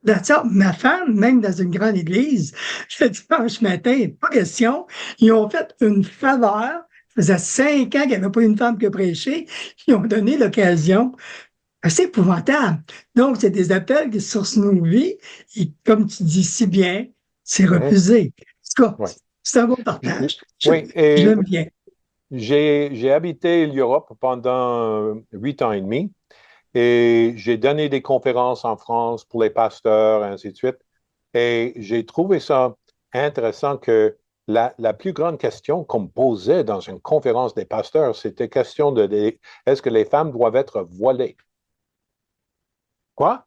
Ma femme, même dans une grande église, le dimanche matin, pas question. Ils ont fait une faveur. Ça faisait 5 ans qu'il n'y avait pas une femme qui prêchait. Ils ont donné l'occasion. C'est épouvantable. Donc, c'est des appels qui sont sur nos vies. Et comme tu dis si bien, c'est refusé. En tout cas, c'est un bon partage. J'aime bien. J'ai habité l'Europe pendant 8 ans et demi et j'ai donné des conférences en France pour les pasteurs, et ainsi de suite. Et j'ai trouvé ça intéressant que la plus grande question qu'on me posait dans une conférence des pasteurs, c'était question est-ce que les femmes doivent être voilées? Quoi?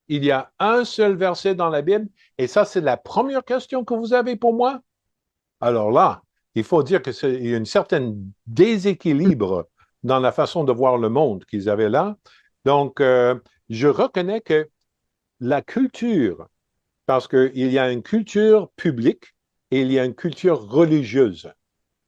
Il y a un seul verset dans la Bible et ça, c'est la première question que vous avez pour moi? Alors là, il faut dire qu'il y a une certaine déséquilibre dans la façon de voir le monde qu'ils avaient là. Donc, je reconnais que la culture, parce qu'il y a une culture publique et il y a une culture religieuse.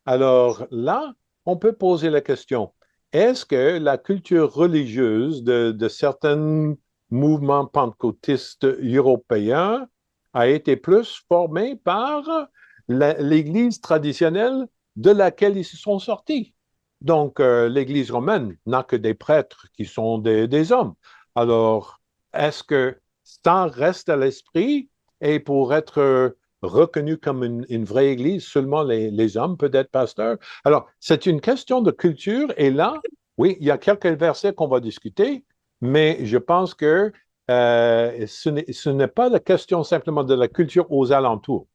Alors là, on peut poser la question, est-ce que la culture religieuse de certains mouvements pentecôtistes européens a été plus formée par l'Église traditionnelle de laquelle ils se sont sortis? Donc, l'Église romaine n'a que des prêtres qui sont des hommes. Alors, est-ce que ça reste à l'esprit et pour être reconnu comme une vraie Église, seulement les hommes peuvent être pasteurs? Alors, c'est une question de culture et là, oui, il y a quelques versets qu'on va discuter, mais je pense que ce n'est pas la question simplement de la culture aux alentours.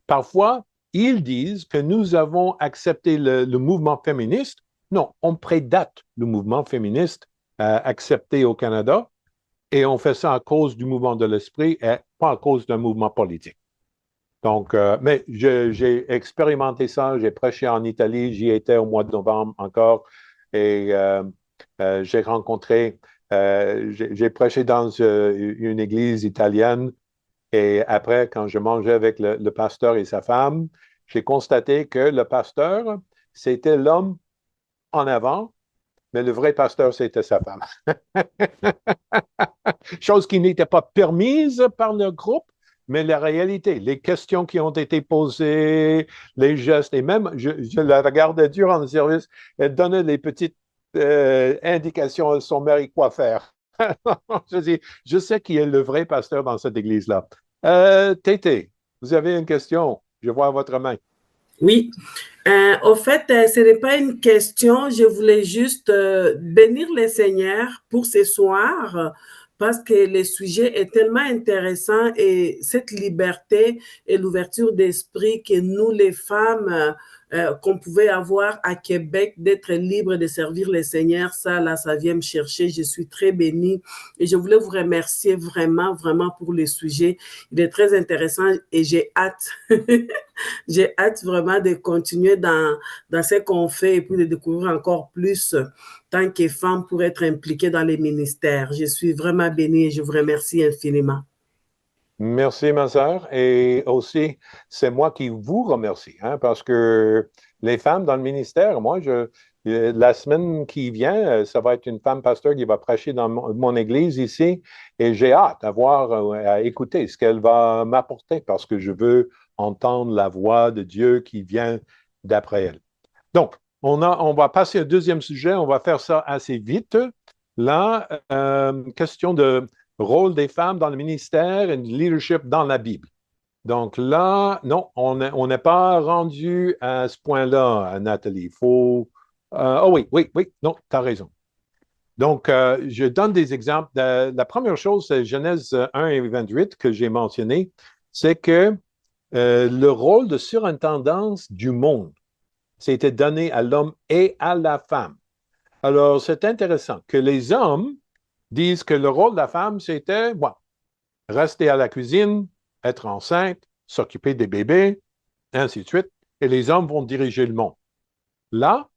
Parfois, ils disent que nous avons accepté le mouvement féministe. Non, on prédate le mouvement féministe accepté au Canada. Et on fait ça à cause du mouvement de l'esprit et pas à cause d'un mouvement politique. Donc, mais j'ai expérimenté ça, j'ai prêché en Italie, j'y étais au mois de novembre encore, et j'ai rencontré, j'ai prêché dans une église italienne, et après, quand je mangeais avec le pasteur et sa femme, j'ai constaté que le pasteur, c'était l'homme en avant, mais le vrai pasteur, c'était sa femme. Chose qui n'était pas permise par le groupe, mais la réalité, les questions qui ont été posées, les gestes, et même, je la regardais durant le service, elle donnait les petites indications à son mari quoi faire. Je dis, je sais qui est le vrai pasteur dans cette église-là. Tété, vous avez une question? Je vois votre main. Oui. Au fait, ce n'est pas une question. Je voulais juste bénir le Seigneur pour ce soir parce que le sujet est tellement intéressant et cette liberté et l'ouverture d'esprit que nous, les femmes, qu'on pouvait avoir à Québec, d'être libres de servir le Seigneur, ça, là, ça vient me chercher. Je suis très bénie et je voulais vous remercier vraiment, vraiment pour le sujet. Il est très intéressant et j'ai hâte. J'ai hâte vraiment de continuer dans ce qu'on fait et puis de découvrir encore plus tant que femme pour être impliquée dans les ministères. Je suis vraiment bénie et je vous remercie infiniment. Merci, ma sœur. Et aussi, c'est moi qui vous remercie, hein, parce que les femmes dans le ministère, la semaine qui vient, ça va être une femme pasteur qui va prêcher dans mon église ici, et j'ai hâte à écouter ce qu'elle va m'apporter, parce que je veux entendre la voix de Dieu qui vient d'après elle. Donc, on va passer au deuxième sujet, on va faire ça assez vite. Là, question de rôle des femmes dans le ministère et le leadership dans la Bible. Donc là, non, on n'est pas rendu à ce point-là, Nathalie. Il faut... oh oui, non, tu as raison. Donc, je donne des exemples. La première chose, c'est Genèse 1 et 28 que j'ai mentionné, c'est que le rôle de surintendance du monde, c'était donné à l'homme et à la femme. Alors, c'est intéressant que les hommes disent que le rôle de la femme, c'était, bon, rester à la cuisine, être enceinte, s'occuper des bébés, ainsi de suite, et les hommes vont diriger le monde. Là,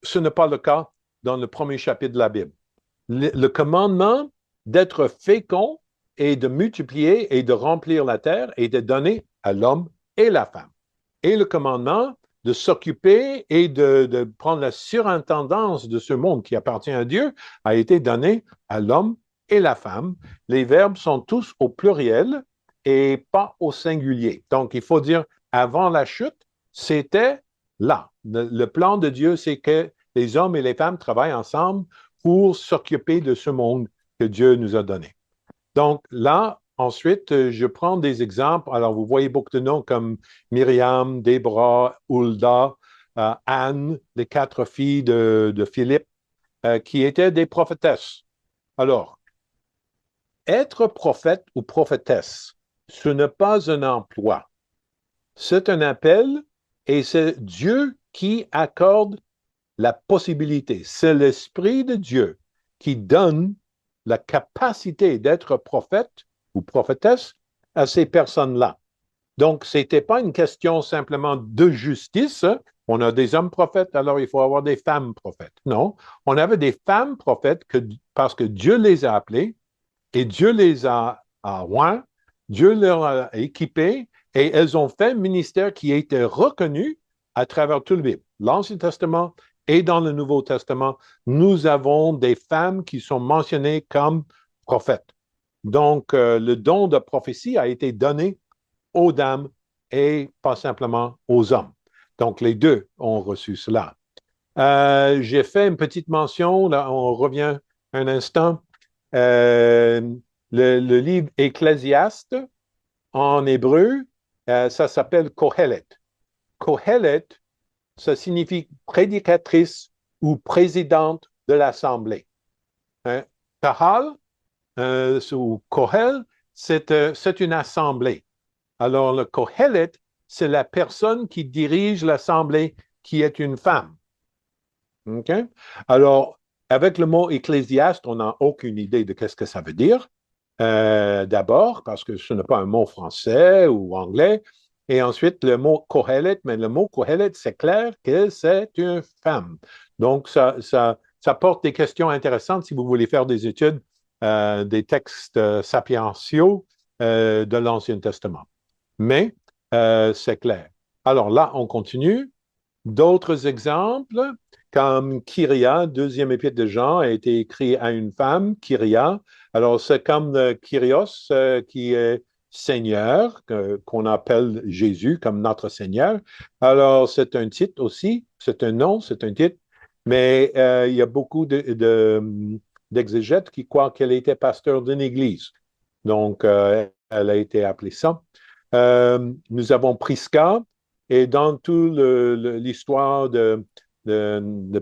ce n'est pas le cas dans le premier chapitre de la Bible. Le commandement d'être fécond et de multiplier et de remplir la terre est donné à l'homme et la femme. Et le commandement de s'occuper et de prendre la surintendance de ce monde qui appartient à Dieu a été donné à l'homme et la femme. Les verbes sont tous au pluriel et pas au singulier. Donc, il faut dire, avant la chute, c'était là. Le plan de Dieu, c'est que les hommes et les femmes travaillent ensemble pour s'occuper de ce monde que Dieu nous a donné. Donc, là, ensuite, je prends des exemples. Alors, vous voyez beaucoup de noms comme Myriam, Déborah, Hulda, Anne, les 4 filles de Philippe, qui étaient des prophétesses. Alors, être prophète ou prophétesse, ce n'est pas un emploi. C'est un appel et c'est Dieu qui accorde la possibilité. C'est l'Esprit de Dieu qui donne la capacité d'être prophète ou prophétesse à ces personnes-là. Donc, ce n'était pas une question simplement de justice. On a des hommes prophètes, alors il faut avoir des femmes prophètes. Non, on avait des femmes prophètes parce que Dieu les a appelées et Dieu les a oints, Dieu leur a équipées et elles ont fait un ministère qui a été reconnu à travers tout le Bible. L'Ancien Testament et dans le Nouveau Testament, nous avons des femmes qui sont mentionnées comme prophètes. Donc, le don de prophétie a été donné aux dames et pas simplement aux hommes. Donc, les deux ont reçu cela. J'ai fait une petite mention, là, on revient un instant. Le livre Ecclésiaste, en hébreu, ça s'appelle Kohelet. Kohelet, ça signifie prédicatrice ou présidente de l'Assemblée. Kahal, ou Kohel, c'est une assemblée. Alors, le Kohelet, c'est la personne qui dirige l'Assemblée qui est une femme. Okay? Alors, Avec le mot ecclésiaste, on n'a aucune idée de qu'est-ce que ça veut dire. D'abord, parce que ce n'est pas un mot français ou anglais. Et ensuite, le mot Kohelet, mais le mot Kohelet, c'est clair que c'est une femme. Donc, ça porte des questions intéressantes si vous voulez faire des études des textes sapientiaux de l'Ancien Testament. Mais c'est clair. Alors là, on continue. D'autres exemples, comme Kyria, deuxième épître de Jean, a été écrit à une femme, Kyria. Alors, c'est comme le Kyrios, qui est Seigneur, qu'on appelle Jésus comme notre Seigneur. Alors, c'est un titre aussi, c'est un nom, c'est un titre, mais il y a beaucoup d'exégètes qui croient qu'elle était pasteur d'une église. Donc, elle a été appelée ça. Nous avons Prisca, et dans toute l'histoire de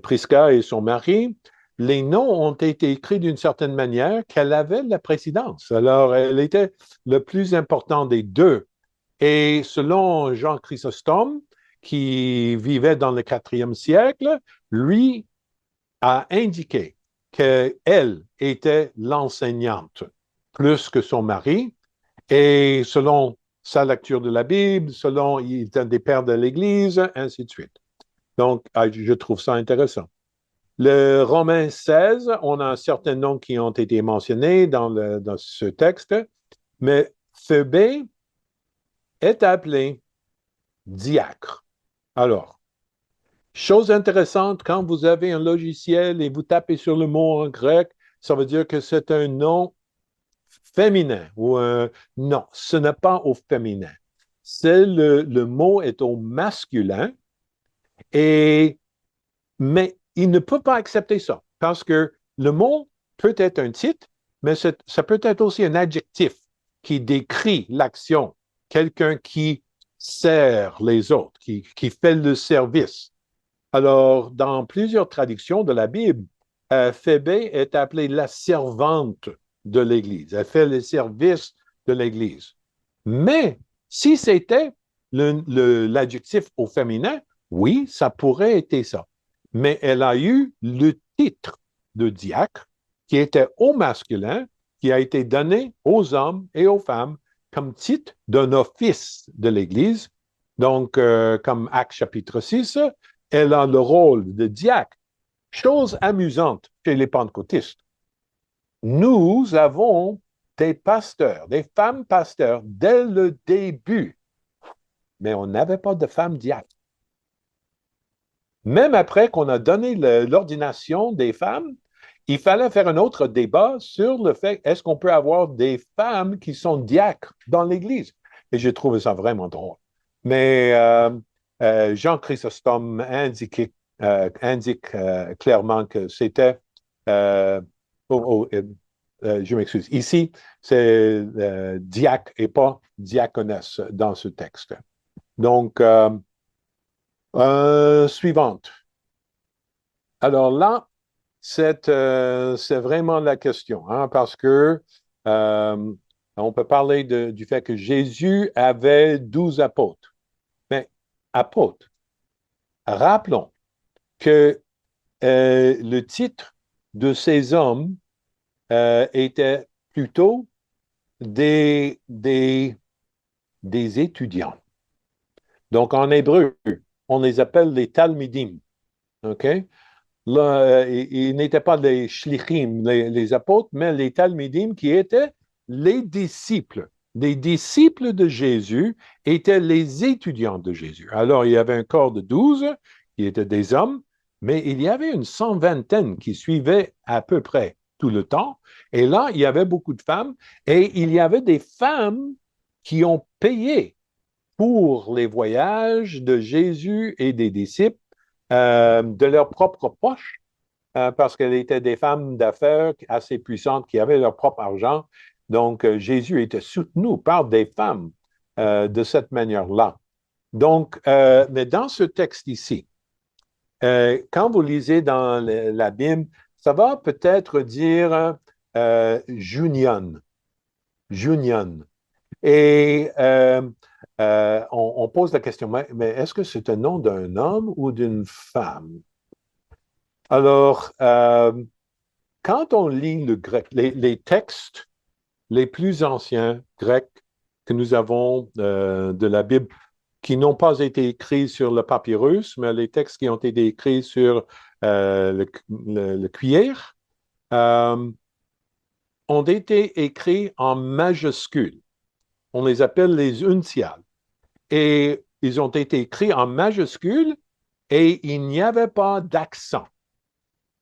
Prisca et son mari, les noms ont été écrits d'une certaine manière qu'elle avait la présidence. Alors, elle était le plus important des deux. Et selon Jean Chrysostome, qui vivait dans le IVe siècle, lui a indiqué qu'elle était l'enseignante plus que son mari. Et selon sa lecture de la Bible, selon il est un des pères de l'Église, ainsi de suite. Donc, je trouve ça intéressant. Le Romains 16, on a un certain nombre qui ont été mentionnés dans ce texte, mais Phébé est appelé diacre. Alors, chose intéressante, quand vous avez un logiciel et vous tapez sur le mot en grec, ça veut dire que c'est un nom féminin ou non, ce n'est pas au féminin. C'est le mot est au masculin, mais il ne peut pas accepter ça parce que le mot peut être un titre, mais ça peut être aussi un adjectif qui décrit l'action, quelqu'un qui sert les autres, qui fait le service. Alors, dans plusieurs traductions de la Bible, Phébé est appelée la servante de l'Église. Elle fait le service de l'Église. Mais si c'était l'adjectif au féminin, oui, ça pourrait être ça. Mais elle a eu le titre de diacre qui était au masculin, qui a été donné aux hommes et aux femmes comme titre d'un office de l'Église. Donc, comme Actes chapitre 6, elle a le rôle de diacre. Chose amusante chez les pentecôtistes. Nous avons des pasteurs, des femmes pasteurs dès le début, mais on n'avait pas de femmes diacres. Même après qu'on a donné l'ordination des femmes, il fallait faire un autre débat sur le fait, est-ce qu'on peut avoir des femmes qui sont diacres dans l'Église? Et j'ai trouvé ça vraiment drôle. Mais Jean Chrysostome indique clairement que c'était... je m'excuse. Ici, c'est diacre et pas diaconesse dans ce texte. Donc, suivante. Alors là, c'est vraiment la question, hein, parce que on peut parler du fait que Jésus avait 12 apôtres. Mais apôtres, rappelons que le titre de ces hommes étaient plutôt des étudiants. Donc, en hébreu, on les appelle les talmidim. OK? Là, ils n'étaient pas les shlichim, les apôtres, mais les talmidim qui étaient les disciples. Les disciples de Jésus étaient les étudiants de Jésus. Alors, il y avait un corps de 12 qui étaient des hommes, mais il y avait une 120aine qui suivaient à peu près tout le temps. Et là, il y avait beaucoup de femmes et il y avait des femmes qui ont payé pour les voyages de Jésus et des disciples de leur propre poche, parce qu'elles étaient des femmes d'affaires assez puissantes qui avaient leur propre argent. Donc, Jésus était soutenu par des femmes de cette manière-là. Donc, mais dans ce texte ici, quand vous lisez dans la Bible, ça va peut-être dire Junion. Junion. Et on pose la question, mais est-ce que c'est un nom d'un homme ou d'une femme? Alors, quand on lit le grec, les textes les plus anciens grecs que nous avons de la Bible, qui n'ont pas été écrits sur le papyrus, mais les textes qui ont été écrits sur le cuir, ont été écrits en majuscules. On les appelle les unciales. Et ils ont été écrits en majuscules et il n'y avait pas d'accent.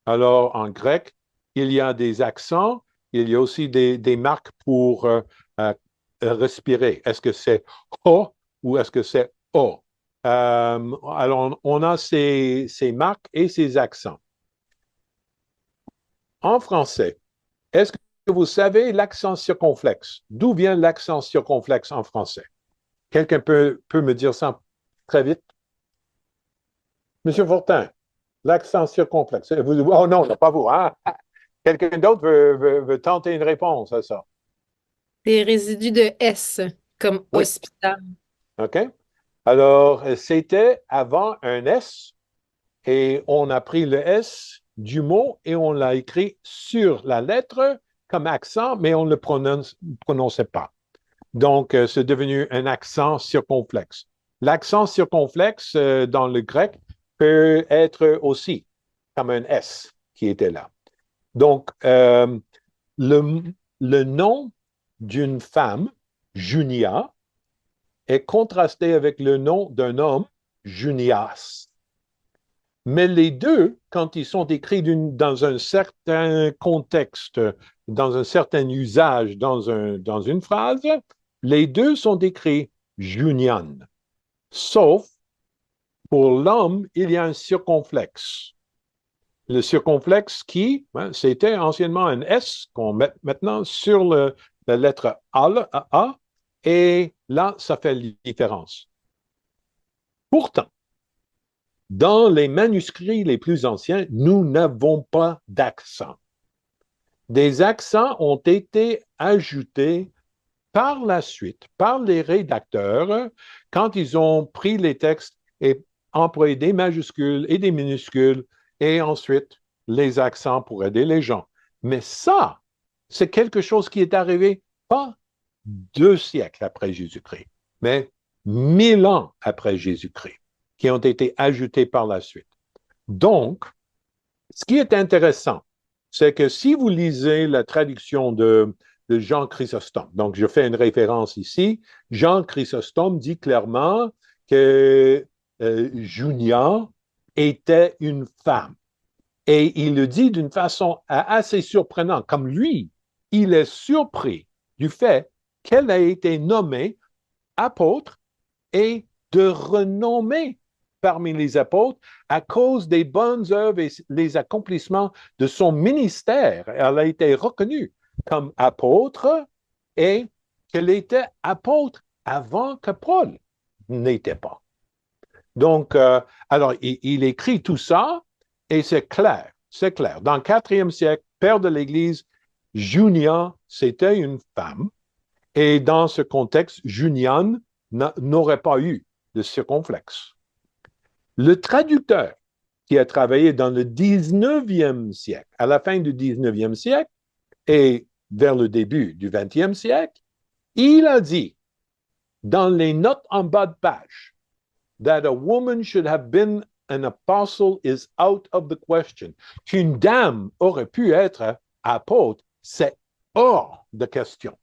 Alors, en grec, il y a des accents, il y a aussi des marques pour respirer. Est-ce que c'est O ou est-ce que c'est O? Alors, on a ces marques et ces accents. En français, est-ce que vous savez l'accent circonflexe? D'où vient l'accent circonflexe en français? Quelqu'un peut me dire ça très vite? Monsieur Fortin, l'accent circonflexe. Oh non, pas vous, hein? Quelqu'un d'autre veut tenter une réponse à ça. Des résidus de S, comme Oui. hospital. OK? Alors, c'était avant un S et on a pris le S du mot et on l'a écrit sur la lettre comme accent, mais on ne le prononçait pas. Donc, c'est devenu un accent circonflexe. L'accent circonflexe dans le grec peut être aussi comme un S qui était là. Donc, le nom d'une femme, Junia, est contrasté avec le nom d'un homme, Junias. Mais les deux, quand ils sont écrits dans un certain contexte, dans un certain usage, dans une phrase, les deux sont écrits Junian. Sauf, pour l'homme, il y a un circonflexe. Le circonflexe qui, c'était anciennement un S qu'on met maintenant sur la lettre A, et là, ça fait la différence. Pourtant, dans les manuscrits les plus anciens, nous n'avons pas d'accent. Des accents ont été ajoutés par la suite, par les rédacteurs, quand ils ont pris les textes et employé des majuscules et des minuscules, et ensuite les accents pour aider les gens. Mais ça, c'est quelque chose qui est arrivé pas 2 siècles après Jésus-Christ, mais 1000 ans après Jésus-Christ, qui ont été ajoutés par la suite. Donc, ce qui est intéressant, c'est que si vous lisez la traduction de Jean Chrysostome, donc je fais une référence ici, Jean Chrysostome dit clairement que Junia était une femme. Et il le dit d'une façon assez surprenante, comme lui, il est surpris du fait qu'elle a été nommée apôtre et de renommée parmi les apôtres à cause des bonnes œuvres et les accomplissements de son ministère. Elle a été reconnue comme apôtre et qu'elle était apôtre avant que Paul n'était pas. Donc, alors, il écrit tout ça et c'est clair, c'est clair. Dans le 4e siècle, père de l'Église, Junia, c'était une femme et dans ce contexte, Junian n'aurait pas eu de circonflexe. Le traducteur qui a travaillé dans le 19e siècle, à la fin du 19e siècle et vers le début du 20e siècle, il a dit dans les notes en bas de page that a woman should have been an apostle is out of the question. Qu'une dame aurait pu être apôtre, c'est hors de question.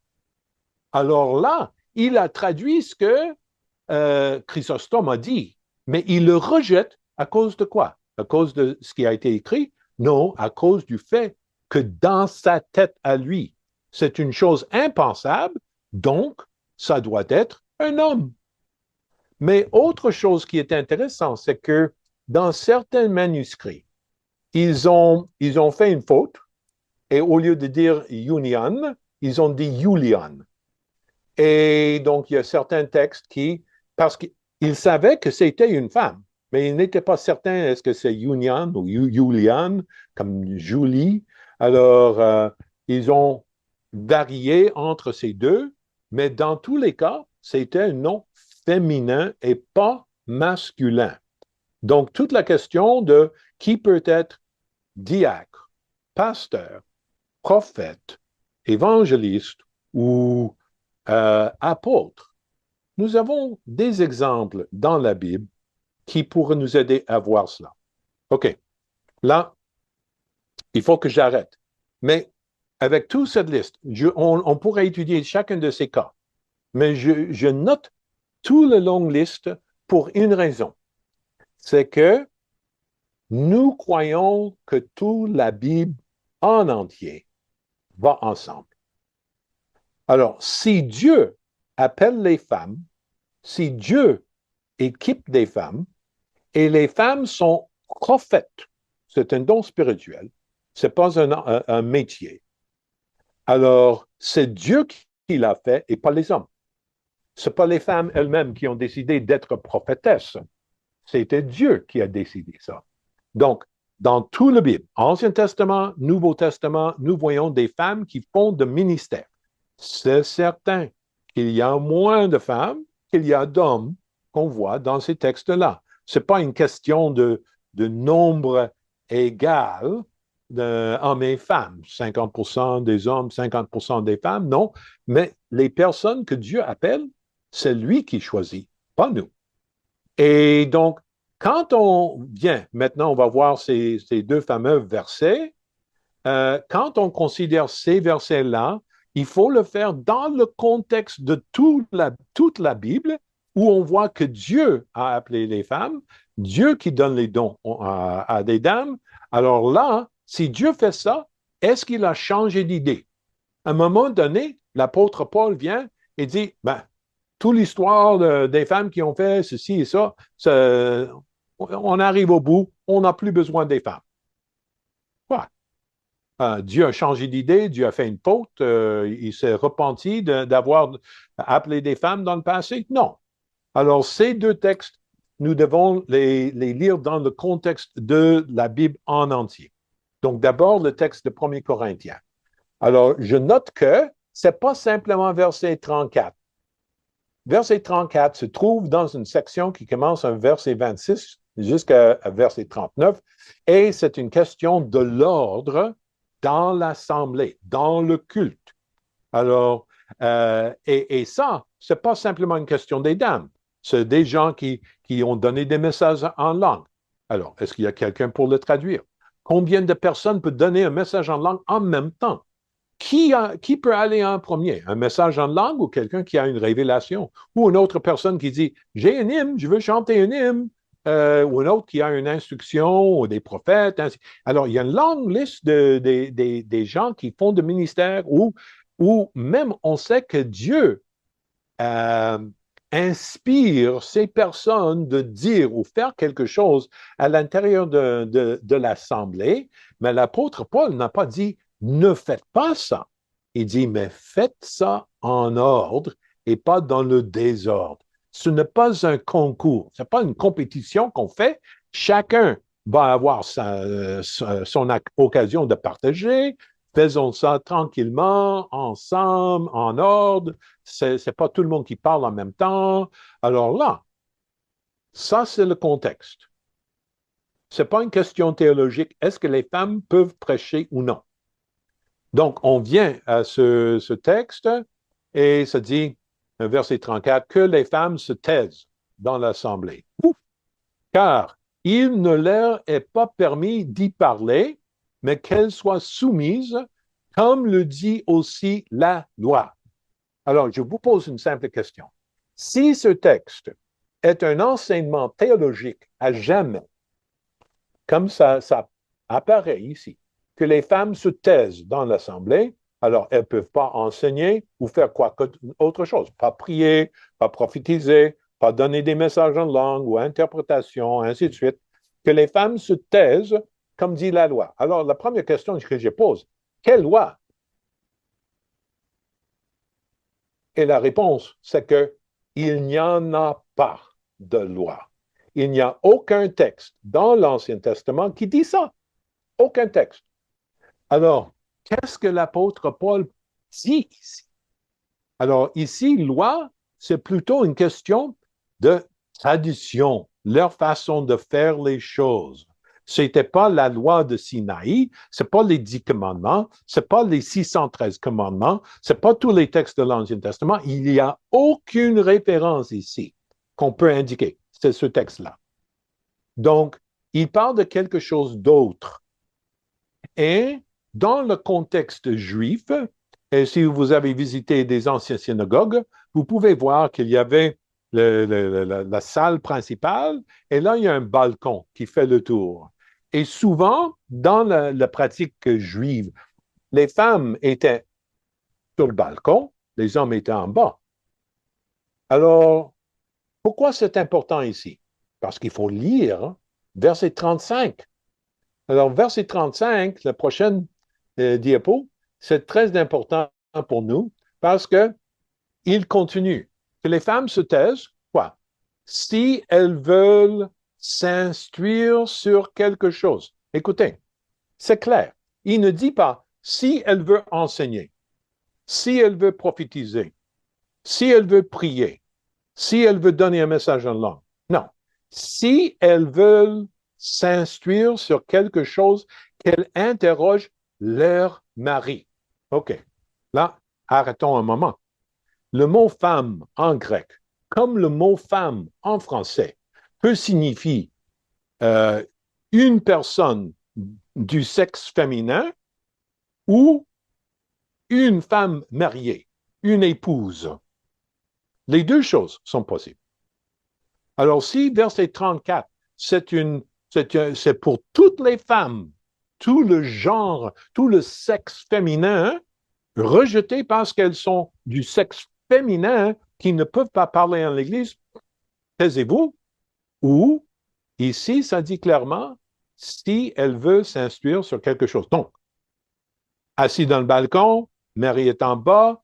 Alors là, il a traduit ce que Chrysostome a dit, mais il le rejette à cause de quoi? À cause de ce qui a été écrit? Non, à cause du fait que dans sa tête à lui, c'est une chose impensable, donc ça doit être un homme. Mais autre chose qui est intéressante, c'est que dans certains manuscrits, ils ont fait une faute et au lieu de dire Union, ils ont dit Julian. Et donc, il y a certains textes qui, parce qu'ils savaient que c'était une femme, mais ils n'étaient pas certains est-ce que c'est Union ou Julian, comme Julie. Alors, ils ont varié entre ces deux, mais dans tous les cas, c'était un nom féminin et pas masculin. Donc, toute la question de qui peut être diacre, pasteur, prophète, évangéliste ou apôtre. Nous avons des exemples dans la Bible qui pourraient nous aider à voir cela. OK. Là, il faut que j'arrête. Mais avec toute cette liste, on pourrait étudier chacun de ces cas. Mais je note toute la longue liste pour une raison. C'est que nous croyons que toute la Bible en entier va ensemble. Alors, si Dieu appelle les femmes, si Dieu équipe des femmes, et les femmes sont prophètes, c'est un don spirituel, ce n'est pas un métier. Alors, c'est Dieu qui l'a fait et pas les hommes. Ce n'est pas les femmes elles-mêmes qui ont décidé d'être prophétesses. C'était Dieu qui a décidé ça. Donc, dans tout le Bible, Ancien Testament, Nouveau Testament, nous voyons des femmes qui font de ministère. C'est certain qu'il y a moins de femmes qu'il y a d'hommes qu'on voit dans ces textes-là. Ce n'est pas une question de nombre égal d'hommes et femmes, 50% des hommes, 50% des femmes, non, mais les personnes que Dieu appelle, c'est lui qui choisit, pas nous. Et donc, quand on vient, maintenant on va voir ces deux fameux versets, quand on considère ces versets-là, il faut le faire dans le contexte de toute la Bible, où on voit que Dieu a appelé les femmes, Dieu qui donne les dons à des dames. Alors là, si Dieu fait ça, est-ce qu'il a changé d'idée? À un moment donné, l'apôtre Paul vient et dit, toute l'histoire des femmes qui ont fait ceci et ça, on arrive au bout, on n'a plus besoin des femmes. Ouais. Dieu a changé d'idée, Dieu a fait une faute, il s'est repenti d'avoir appelé des femmes dans le passé? Non. Alors, ces deux textes, nous devons les lire dans le contexte de la Bible en entier. Donc, d'abord, le texte de 1 Corinthiens. Alors, je note que ce n'est pas simplement verset 34. Verset 34 se trouve dans une section qui commence à verset 26 jusqu'à verset 39, et c'est une question de l'ordre dans l'assemblée, dans le culte. Alors, et ça, ce n'est pas simplement une question des dames, c'est des gens qui ont donné des messages en langue. Alors, est-ce qu'il y a quelqu'un pour le traduire? Combien de personnes peuvent donner un message en langue en même temps? Qui peut aller en premier? Un message en langue ou quelqu'un qui a une révélation? Ou une autre personne qui dit, j'ai un hymne, je veux chanter un hymne. Ou un autre qui a une instruction, ou des prophètes. Ainsi. Alors, il y a une longue liste des gens qui font de ministère où même on sait que Dieu inspire ces personnes de dire ou faire quelque chose à l'intérieur de l'assemblée, mais l'apôtre Paul n'a pas dit « ne faites pas ça ». Il dit « mais faites ça en ordre et pas dans le désordre ». Ce n'est pas un concours, ce n'est pas une compétition qu'on fait. Chacun va avoir son occasion de partager. Faisons ça tranquillement, ensemble, en ordre. Ce n'est pas tout le monde qui parle en même temps. Alors là, ça, c'est le contexte. Ce n'est pas une question théologique. Est-ce que les femmes peuvent prêcher ou non? Donc, on vient à ce texte et ça dit, verset 34, que les femmes se taisent dans l'assemblée. Car il ne leur est pas permis d'y parler, mais qu'elles soient soumises, comme le dit aussi la loi. Alors, je vous pose une simple question. Si ce texte est un enseignement théologique à jamais, comme ça apparaît ici, que les femmes se taisent dans l'assemblée, alors elles ne peuvent pas enseigner ou faire quoi que autre chose, pas prier, pas prophétiser, pas donner des messages en langue ou interprétation, ainsi de suite, que les femmes se taisent, comme dit la loi. Alors, la première question que je pose, quelle loi? Et la réponse, c'est qu'il n'y en a pas de loi. Il n'y a aucun texte dans l'Ancien Testament qui dit ça. Aucun texte. Alors, qu'est-ce que l'apôtre Paul dit ici? Alors, ici, loi, c'est plutôt une question de tradition, leur façon de faire les choses. Ce n'était pas la loi de Sinaï, ce n'est pas les 10 commandements, ce n'est pas les 613 commandements, ce n'est pas tous les textes de l'Ancien Testament. Il n'y a aucune référence ici qu'on peut indiquer. C'est ce texte-là. Donc, il parle de quelque chose d'autre. Et dans le contexte juif, et si vous avez visité des anciennes synagogues, vous pouvez voir qu'il y avait la salle principale, et là, il y a un balcon qui fait le tour. Et souvent, dans la pratique juive, les femmes étaient sur le balcon, les hommes étaient en bas. Alors, pourquoi c'est important ici? Parce qu'il faut lire verset 35. Alors, verset 35, la prochaine diapo, c'est très important pour nous parce qu'il continue. Que les femmes se taisent, quoi? Si elles veulent s'instruire sur quelque chose. Écoutez, c'est clair. Il ne dit pas si elle veut enseigner, si elle veut prophétiser, si elle veut prier, si elle veut donner un message en langue. Non. Si elles veulent s'instruire sur quelque chose, qu'elles interrogent leur mari. OK. Là, arrêtons un moment. Le mot femme en grec, comme le mot femme en français, peut signifier une personne du sexe féminin ou une femme mariée, une épouse. Les deux choses sont possibles. Alors, si verset 34, c'est pour toutes les femmes, tout le genre, tout le sexe féminin, rejeté parce qu'elles sont du sexe féminin, qui ne peuvent pas parler en l'Église, taisez-vous. Ou, ici, ça dit clairement, si elle veut s'instruire sur quelque chose. Donc, assis dans le balcon, Marie est en bas,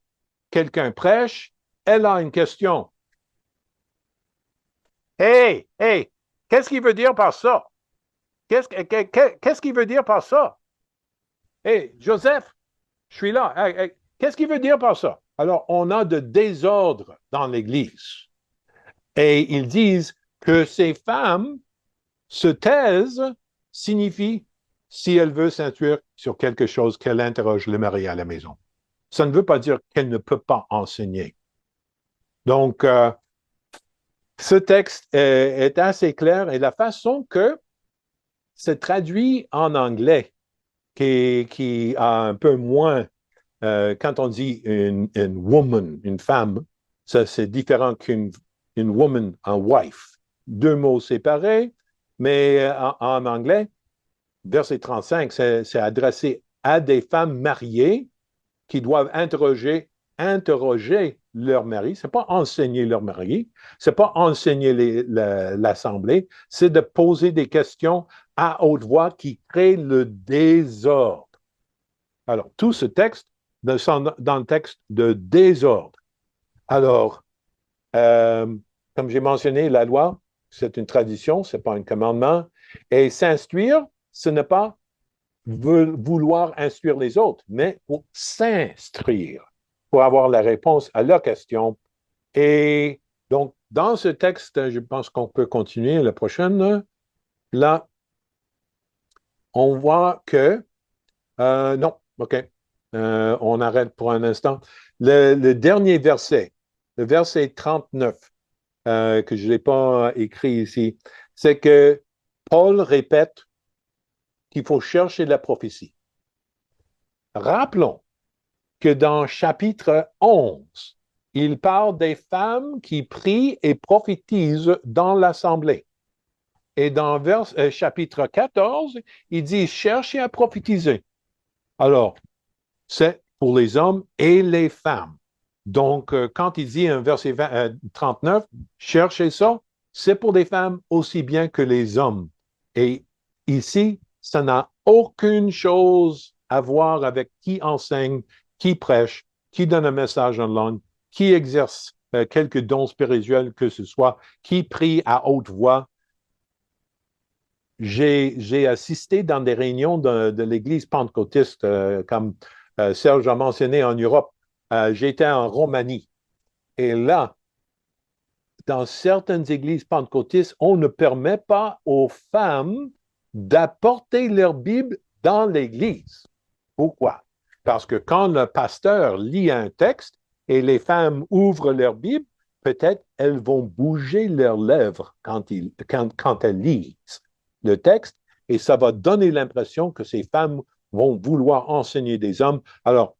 quelqu'un prêche, elle a une question. Hey, qu'est-ce qu'il veut dire par ça? Qu'est-ce qu'il veut dire par ça? Hey, Joseph, je suis là. Hey, qu'est-ce qu'il veut dire par ça? Alors, on a de désordre dans l'Église. Et ils disent que ces femmes se taisent signifie si elle veut s'instruire sur quelque chose, qu'elle interroge le mari à la maison. Ça ne veut pas dire qu'elle ne peut pas enseigner. Donc, ce texte est assez clair et la façon que c'est traduit en anglais, qui a un peu moins, quand on dit une woman, une femme, ça c'est différent qu'une woman, un wife. Deux mots séparés, mais en anglais, verset 35, c'est adressé à des femmes mariées qui doivent interroger leur mari. Ce n'est pas enseigner leur mari, ce n'est pas enseigner l'assemblée, c'est de poser des questions à haute voix qui créent le désordre. Alors, tout ce texte dans le texte de désordre. Alors, comme j'ai mentionné, la loi, c'est une tradition, ce n'est pas un commandement. Et s'instruire, ce n'est pas vouloir instruire les autres, mais pour s'instruire, pour avoir la réponse à leurs questions. Et donc, dans ce texte, je pense qu'on peut continuer la prochaine. Là, on voit que... non, OK. On arrête pour un instant. Le dernier verset, le verset 39, que je ne l'ai pas écrit ici, c'est que Paul répète qu'il faut chercher la prophétie. Rappelons que dans chapitre 11, il parle des femmes qui prient et prophétisent dans l'assemblée. Et dans chapitre 14, il dit « cherchez à prophétiser ». Alors, c'est pour les hommes et les femmes. Donc, quand il dit un verset 39, cherchez ça, c'est pour les femmes aussi bien que les hommes. Et ici, ça n'a aucune chose à voir avec qui enseigne, qui prêche, qui donne un message en langue, qui exerce quelques dons spirituels que ce soit, qui prie à haute voix. J'ai assisté dans des réunions de l'Église pentecôtiste, comme Serge a mentionné en Europe. J'étais en Roumanie. Et là, dans certaines églises pentecôtistes, on ne permet pas aux femmes d'apporter leur Bible dans l'Église. Pourquoi? Parce que quand le pasteur lit un texte et les femmes ouvrent leur Bible, peut-être elles vont bouger leurs lèvres quand elles lisent le texte, et ça va donner l'impression que ces femmes vont vouloir enseigner des hommes. Alors,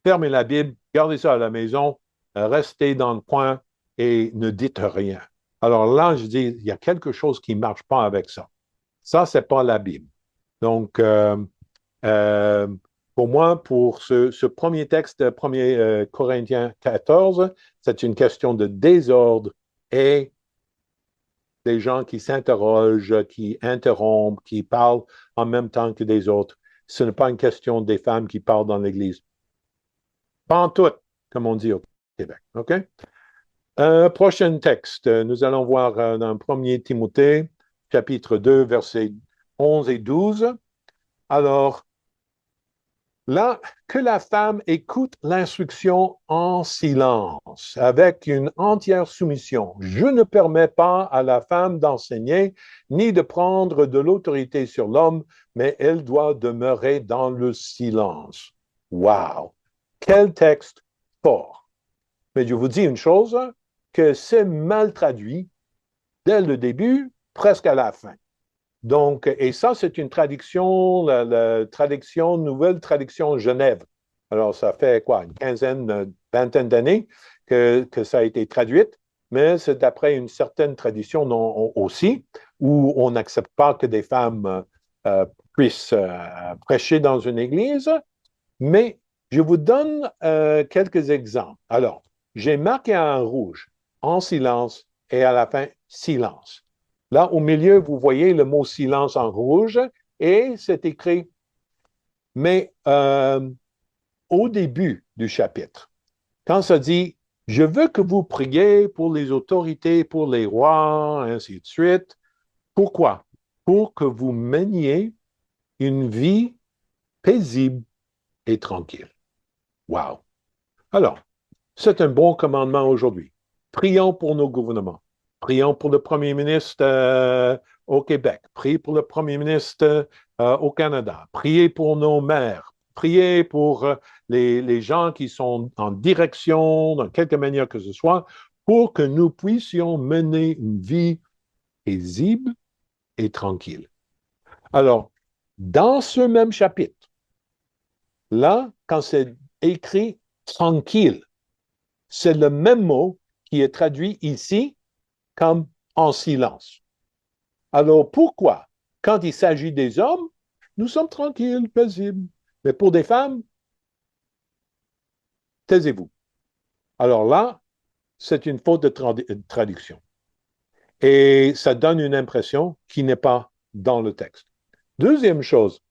fermez la Bible, gardez ça à la maison, restez dans le coin et ne dites rien. Alors là, je dis, il y a quelque chose qui ne marche pas avec ça. Ça, ce n'est pas la Bible. Donc, pour moi, pour ce premier texte, 1 Corinthiens 14, c'est une question de désordre et des gens qui s'interrogent, qui interrompent, qui parlent en même temps que des autres. Ce n'est pas une question des femmes qui parlent dans l'Église. Pas en tout, comme on dit au Québec. OK? Prochain texte, nous allons voir dans 1 Timothée, chapitre 2, versets 11 et 12. Alors, là, que la femme écoute l'instruction en silence, avec une entière soumission. Je ne permets pas à la femme d'enseigner, ni de prendre de l'autorité sur l'homme, mais elle doit demeurer dans le silence. Wow! Quel texte fort! Mais je vous dis une chose, que c'est mal traduit dès le début, presque à la fin. Donc, et ça, c'est une traduction, la traduction, nouvelle traduction Genève. Alors, ça fait quoi, une quinzaine, vingtaine d'années que ça a été traduit, mais c'est d'après une certaine tradition aussi, où on n'accepte pas que des femmes puissent prêcher dans une église. Mais je vous donne quelques exemples. Alors, j'ai marqué en rouge, en silence, et à la fin, silence. Là, au milieu, vous voyez le mot silence en rouge et c'est écrit. Mais au début du chapitre, quand ça dit « Je veux que vous priez pour les autorités, pour les rois, ainsi de suite. » Pourquoi? Pour que vous meniez une vie paisible et tranquille. Wow! Alors, c'est un bon commandement aujourd'hui. Prions pour nos gouvernements. Prions pour le premier ministre au Québec. Priez pour le premier ministre au Canada. Priez pour nos maires. Priez pour les gens qui sont en direction, dans quelque manière que ce soit, pour que nous puissions mener une vie paisible et tranquille. Alors, dans ce même chapitre, là, quand c'est écrit tranquille, c'est le même mot qui est traduit ici comme en silence. Alors pourquoi, quand il s'agit des hommes, nous sommes tranquilles, paisibles, mais pour des femmes, taisez-vous. Alors là, c'est une faute de traduction. Et ça donne une impression qui n'est pas dans le texte. Deuxième chose,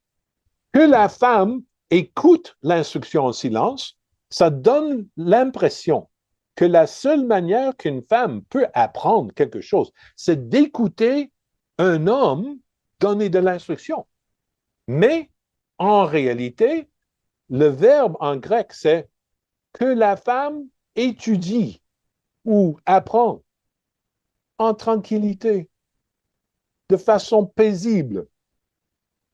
que la femme écoute l'instruction en silence, ça donne l'impression que la seule manière qu'une femme peut apprendre quelque chose, c'est d'écouter un homme donner de l'instruction. Mais en réalité, le verbe en grec, c'est que la femme étudie ou apprend en tranquillité, de façon paisible.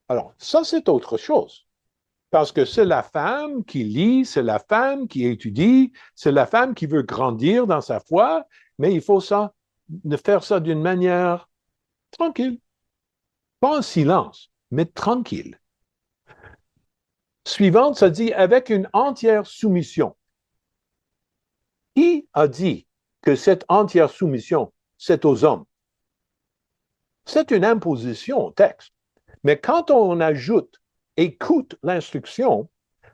Alors, ça, c'est autre chose. Parce que c'est la femme qui lit, c'est la femme qui étudie, c'est la femme qui veut grandir dans sa foi, mais il faut faire ça d'une manière tranquille. Pas en silence, mais tranquille. Suivante, ça dit avec une entière soumission. Qui a dit que cette entière soumission, c'est aux hommes? C'est une imposition au texte. Mais quand on ajoute écoute l'instruction,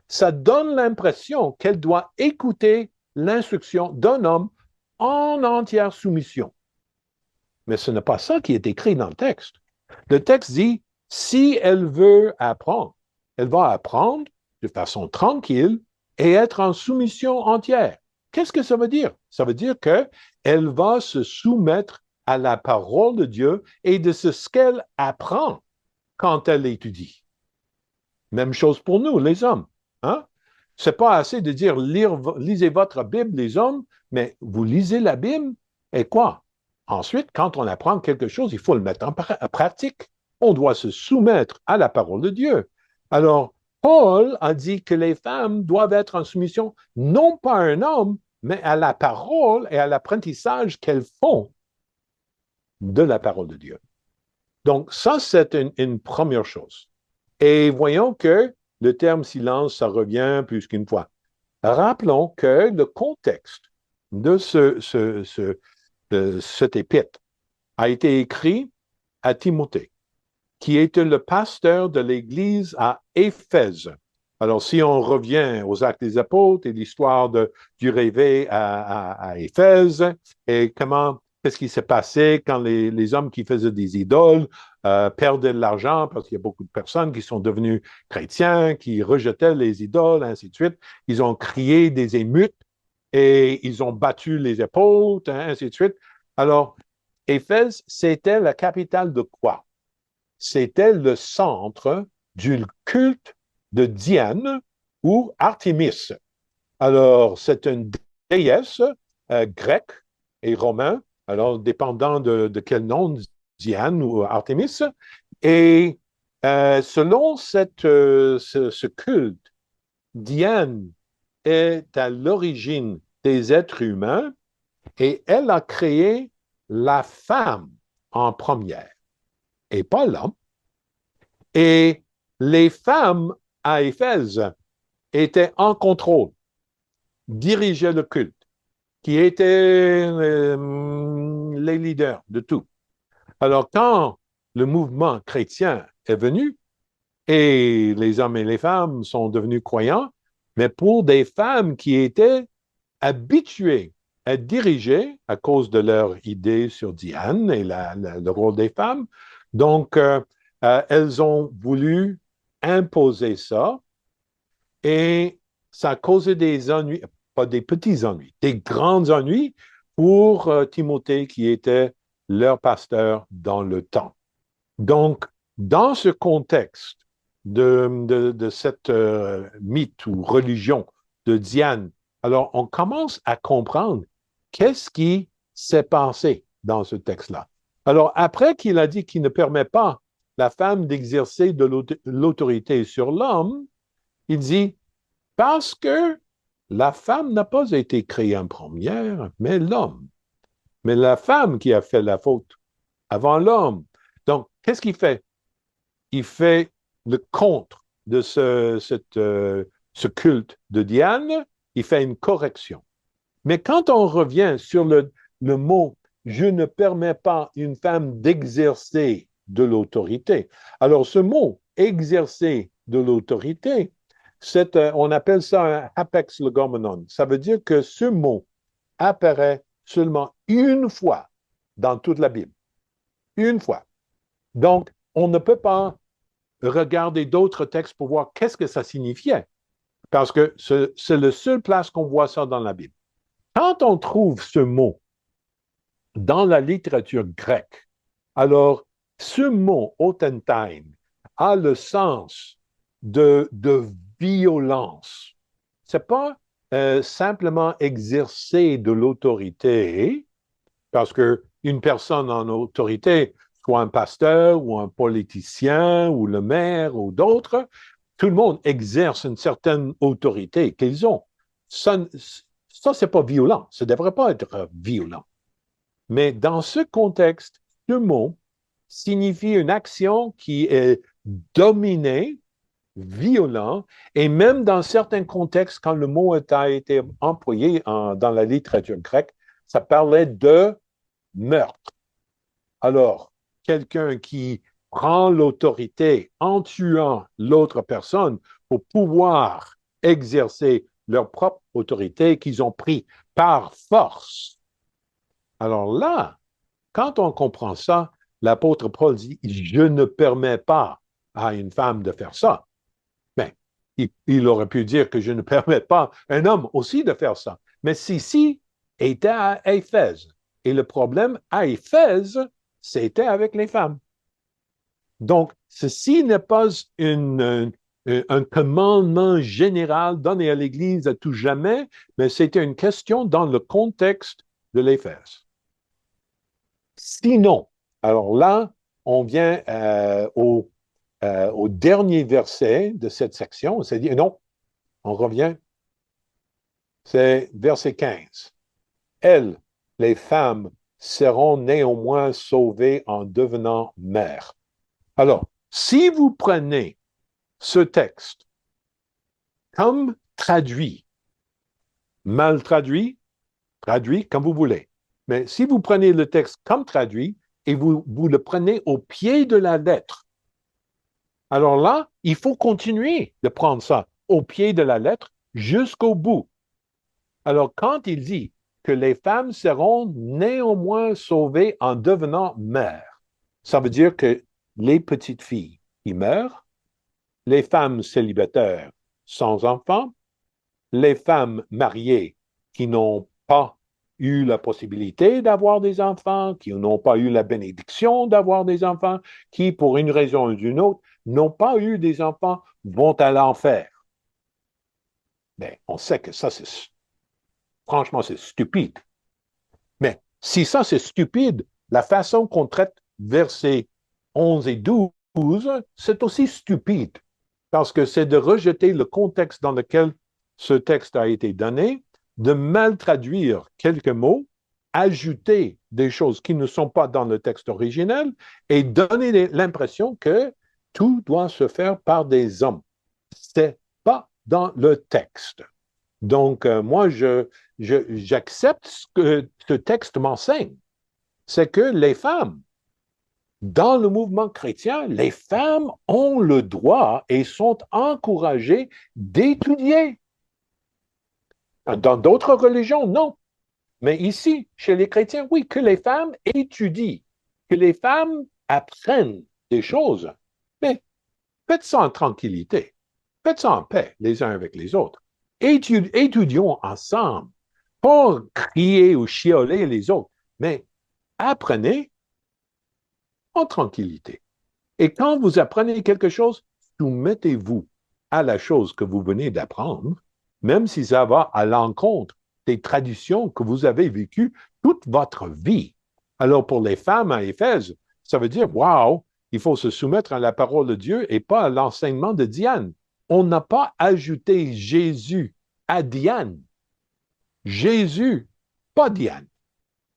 ça donne l'impression qu'elle doit écouter l'instruction d'un homme en entière soumission. Mais ce n'est pas ça qui est écrit dans le texte. Le texte dit, si elle veut apprendre, elle va apprendre de façon tranquille et être en soumission entière. Qu'est-ce que ça veut dire? Ça veut dire qu'elle va se soumettre à la parole de Dieu et de ce qu'elle apprend quand elle étudie. Même chose pour nous, les hommes. Hein? Ce n'est pas assez de dire lisez votre Bible, les hommes, mais vous lisez la Bible et quoi? Ensuite, quand on apprend quelque chose, il faut le mettre en pratique. On doit se soumettre à la parole de Dieu. Alors, Paul a dit que les femmes doivent être en soumission, non pas à un homme, mais à la parole et à l'apprentissage qu'elles font de la parole de Dieu. Donc, ça, c'est une première chose. Et voyons que le terme silence, ça revient plus qu'une fois. Rappelons que le contexte de cet épître a été écrit à Timothée, qui était le pasteur de l'Église à Éphèse. Alors, si on revient aux Actes des Apôtres et l'histoire du réveil à Éphèse, et qu'est-ce qui s'est passé quand les hommes qui faisaient des idoles perdaient de l'argent, parce qu'il y a beaucoup de personnes qui sont devenues chrétiens, qui rejetaient les idoles, ainsi de suite. Ils ont créé des émeutes et ils ont battu les apôtres, ainsi de suite. Alors, Éphèse, c'était la capitale de quoi? C'était le centre du culte de Diane ou Artémis. Alors, c'est une déesse grecque et romaine, alors dépendant de quel nom, Diane ou Artémis. Et selon ce culte, Diane est à l'origine des êtres humains et elle a créé la femme en première et pas l'homme. Et les femmes à Éphèse étaient en contrôle, dirigeaient le culte, qui étaient les leaders de tout. Alors, quand le mouvement chrétien est venu, et les hommes et les femmes sont devenus croyants, mais pour des femmes qui étaient habituées à diriger à cause de leur idée sur Diane et le rôle des femmes, donc elles ont voulu imposer ça et ça a causé des ennuis, pas des petits ennuis, des grands ennuis pour Timothée qui était leur pasteur dans le temps. Donc, dans ce contexte de cette mythe ou religion de Diane, alors on commence à comprendre qu'est-ce qui s'est passé dans ce texte-là. Alors, après qu'il a dit qu'il ne permet pas la femme d'exercer de l'autorité sur l'homme, il dit, parce que la femme n'a pas été créée en première, mais l'homme. Mais la femme qui a fait la faute avant l'homme. Donc, qu'est-ce qu'il fait? Il fait le contre de ce culte de Diane, il fait une correction. Mais quand on revient sur le mot « je ne permets pas une femme d'exercer de l'autorité », alors ce mot « exercer de l'autorité », on appelle ça un hapex legomenon. Ça veut dire que ce mot apparaît seulement une fois dans toute la Bible. Une fois. Donc, on ne peut pas regarder d'autres textes pour voir qu'est-ce que ça signifiait, parce que c'est la seule place qu'on voit ça dans la Bible. Quand on trouve ce mot dans la littérature grecque, alors ce mot « autentain » a le sens de violence. Ce n'est pas simplement exercer de l'autorité, parce qu'une personne en autorité, soit un pasteur ou un politicien ou le maire ou d'autres, tout le monde exerce une certaine autorité qu'ils ont. Ça, c'est pas violent. Ça ne devrait pas être violent. Mais dans ce contexte, ce mot signifie une action qui est dominée, violent, et même dans certains contextes, quand le mot a été employé dans la littérature grecque, ça parlait de meurtre. Alors, quelqu'un qui prend l'autorité en tuant l'autre personne pour pouvoir exercer leur propre autorité qu'ils ont pris par force. Alors là, quand on comprend ça, l'apôtre Paul dit « Je ne permets pas à une femme de faire ça ». Mais il aurait pu dire que je ne permets pas à un homme aussi de faire ça. Mais ceci était à Éphèse. Et le problème à Éphèse, c'était avec les femmes. Donc, ceci n'est pas un commandement général donné à l'Église à tout jamais, mais c'était une question dans le contexte de l'Éphèse. Sinon, alors là, on vient au dernier verset de cette section. On s'est dit, non, on revient. C'est verset 15. Elles, les femmes, seront néanmoins sauvées en devenant mères. Alors, si vous prenez ce texte comme traduit, mal traduit, traduit comme vous voulez, mais si vous prenez le texte comme traduit et vous le prenez au pied de la lettre, alors là, il faut continuer de prendre ça au pied de la lettre jusqu'au bout. Alors, quand il dit que les femmes seront néanmoins sauvées en devenant mères, ça veut dire que les petites filles qui meurent, les femmes célibataires sans enfants, les femmes mariées qui n'ont pas eu la possibilité d'avoir des enfants, qui n'ont pas eu la bénédiction d'avoir des enfants, qui, pour une raison ou d'une autre, n'ont pas eu des enfants, vont à l'enfer. Mais on sait que ça, franchement, c'est stupide. Mais si ça, c'est stupide, la façon qu'on traite versets 11 et 12, c'est aussi stupide, parce que c'est de rejeter le contexte dans lequel ce texte a été donné, de mal traduire quelques mots, ajouter des choses qui ne sont pas dans le texte originel et donner l'impression que tout doit se faire par des hommes. C'est pas dans le texte. Donc, moi, j'accepte ce que ce texte m'enseigne. C'est que les femmes, dans le mouvement chrétien, les femmes ont le droit et sont encouragées d'étudier. Dans d'autres religions, non. Mais ici, chez les chrétiens, oui, que les femmes étudient, que les femmes apprennent des choses. Mais faites ça en tranquillité. Faites ça en paix, les uns avec les autres. Étudions ensemble. Pas crier ou chioler les autres, mais apprenez en tranquillité. Et quand vous apprenez quelque chose, soumettez-vous à la chose que vous venez d'apprendre, même si ça va à l'encontre des traditions que vous avez vécues toute votre vie. Alors, pour les femmes à Éphèse, ça veut dire, waouh, il faut se soumettre à la parole de Dieu et pas à l'enseignement de Diane. On n'a pas ajouté Jésus à Diane. Jésus, pas Diane.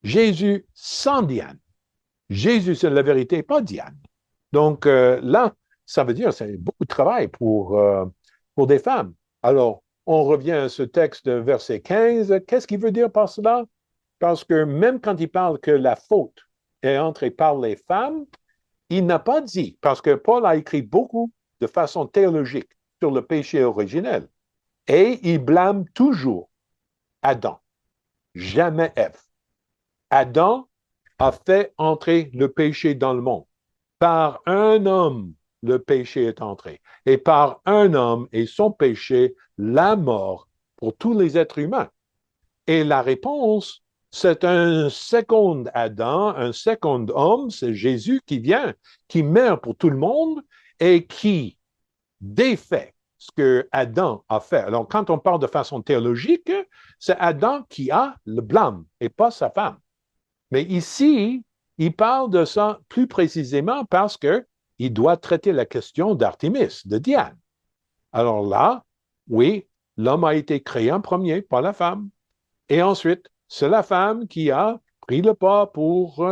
Jésus sans Diane. Jésus, c'est la vérité, pas Diane. Donc là, ça veut dire que c'est beaucoup de travail pour des femmes. Alors, on revient à ce texte de verset 15. Qu'est-ce qu'il veut dire par cela? Parce que même quand il parle que la faute est entrée par les femmes, il n'a pas dit, parce que Paul a écrit beaucoup de façon théologique sur le péché originel, et il blâme toujours Adam, jamais Ève. Adam a fait entrer le péché dans le monde. Par un homme, le péché est entré. Et par un homme et son péché, la mort pour tous les êtres humains. Et la réponse, c'est un second Adam, un second homme, c'est Jésus qui vient, qui meurt pour tout le monde et qui défait ce que Adam a fait. Alors, quand on parle de façon théologique, c'est Adam qui a le blâme et pas sa femme. Mais ici, il parle de ça plus précisément parce qu'il doit traiter la question d'Artémis, de Diane. Alors là, oui, l'homme a été créé en premier, pas la femme. Et ensuite, c'est la femme qui a pris le pas pour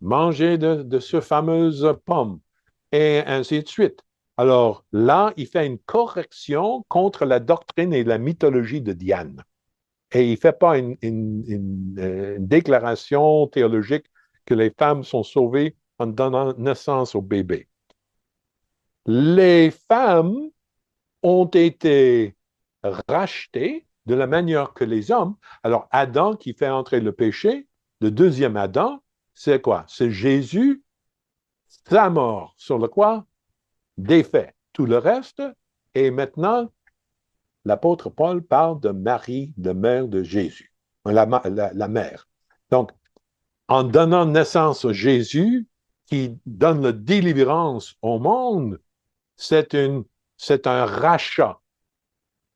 manger de ce fameuse pomme, et ainsi de suite. Alors là, il fait une correction contre la doctrine et la mythologie de Diane. Et il ne fait pas une déclaration théologique que les femmes sont sauvées en donnant naissance au bébé. Les femmes ont été rachetées de la manière que les hommes. Alors, Adam qui fait entrer le péché, le deuxième Adam, c'est quoi? C'est Jésus, sa mort sur le croix, défait tout le reste, et maintenant, l'apôtre Paul parle de Marie, de mère de Jésus, la mère. Donc, en donnant naissance à Jésus, qui donne la délivrance au monde, c'est un rachat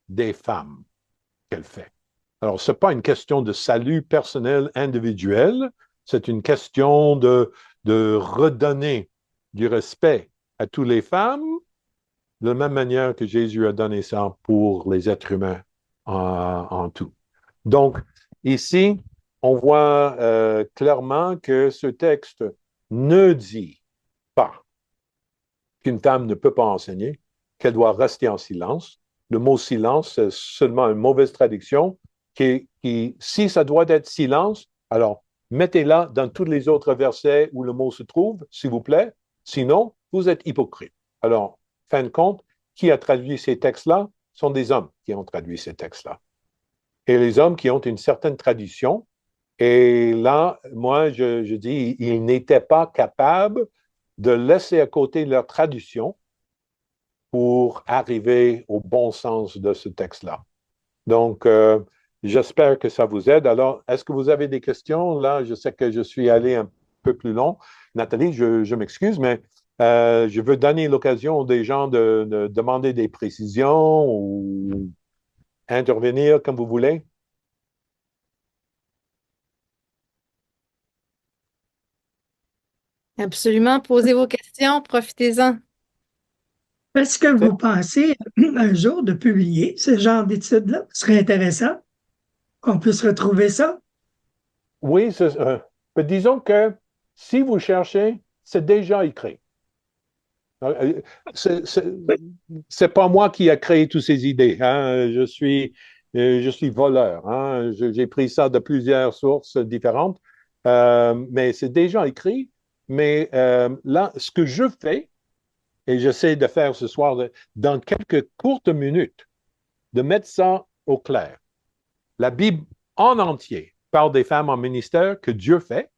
des femmes qu'elle fait. Alors, ce n'est pas une question de salut personnel individuel, c'est une question de redonner du respect à toutes les femmes, de la même manière que Jésus a donné ça pour les êtres humains en tout. Donc, ici, on voit clairement que ce texte ne dit pas qu'une femme ne peut pas enseigner, qu'elle doit rester en silence. Le mot silence, c'est seulement une mauvaise traduction si ça doit être silence, alors mettez-la dans tous les autres versets où le mot se trouve, s'il vous plaît. Sinon, vous êtes hypocrite. Alors, fin de compte, qui a traduit ces textes-là sont des hommes qui ont traduit ces textes-là. Et les hommes qui ont une certaine tradition. Et là, moi, je dis, ils n'étaient pas capables de laisser à côté leur tradition pour arriver au bon sens de ce texte-là. Donc, j'espère que ça vous aide. Alors, est-ce que vous avez des questions? Là, je sais que je suis allé un peu plus long. Nathalie, je m'excuse, mais je veux donner l'occasion des gens de demander des précisions ou intervenir comme vous voulez. Absolument. Posez vos questions, profitez-en. Est-ce que vous pensez un jour de publier ce genre d'études-là? Ce serait intéressant qu'on puisse retrouver ça. Oui, disons que si vous cherchez, c'est déjà écrit. C'est pas moi qui a créé toutes ces idées. Hein. Je suis voleur. Hein. J'ai pris ça de plusieurs sources différentes, mais c'est déjà écrit. Mais là, ce que je fais, et j'essaie de faire ce soir, dans quelques courtes minutes, de mettre ça au clair. La Bible en entier parle des femmes en ministère que Dieu fait.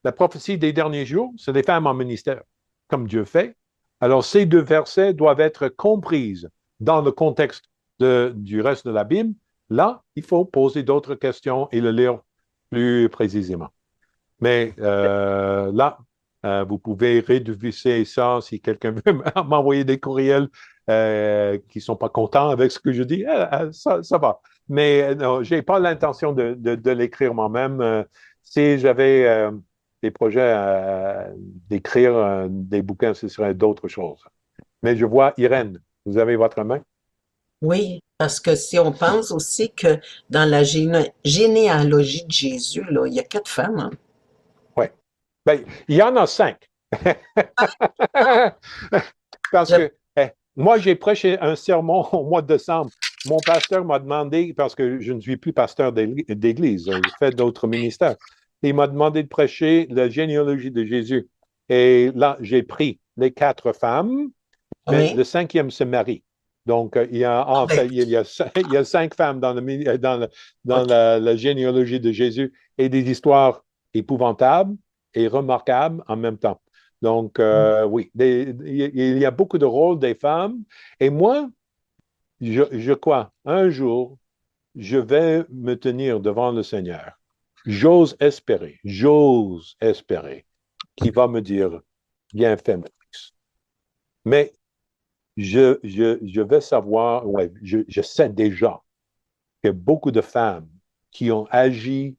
La prophétie des derniers jours, c'est des femmes en ministère, comme Dieu fait. Alors, ces deux versets doivent être comprises dans le contexte du reste de la Bible. Là, il faut poser d'autres questions et le lire plus précisément. Mais là, vous pouvez rédiviser ça si quelqu'un veut m'envoyer des courriels qui ne sont pas contents avec ce que je dis. Ça va. Mais non, je n'ai pas l'intention de l'écrire moi-même. Si j'avais des projets d'écrire des bouquins, ce serait d'autres choses. Mais je vois Irène, vous avez votre main? Oui, parce que si on pense aussi que dans la généalogie de Jésus, là, il y a 4 femmes. Hein? Oui. Ben, il y en a 5. Parce que moi, j'ai prêché un sermon au mois de décembre. Mon pasteur m'a demandé, parce que je ne suis plus pasteur d'église, je fais d'autres ministères, il m'a demandé de prêcher la généalogie de Jésus. Et là, j'ai pris les 4 femmes, mais Oui. le 5e se marie. Donc, il y a, en fait, il y a 5 femmes dans la généalogie de Jésus et des histoires épouvantables et remarquables en même temps. Donc, oui, il y a beaucoup de rôles des femmes. Et moi, je crois, un jour, je vais me tenir devant le Seigneur. J'ose espérer qu'il va me dire, bien fait, mon fils. Mais je vais savoir, ouais, je sais déjà qu'il y a beaucoup de femmes qui ont agi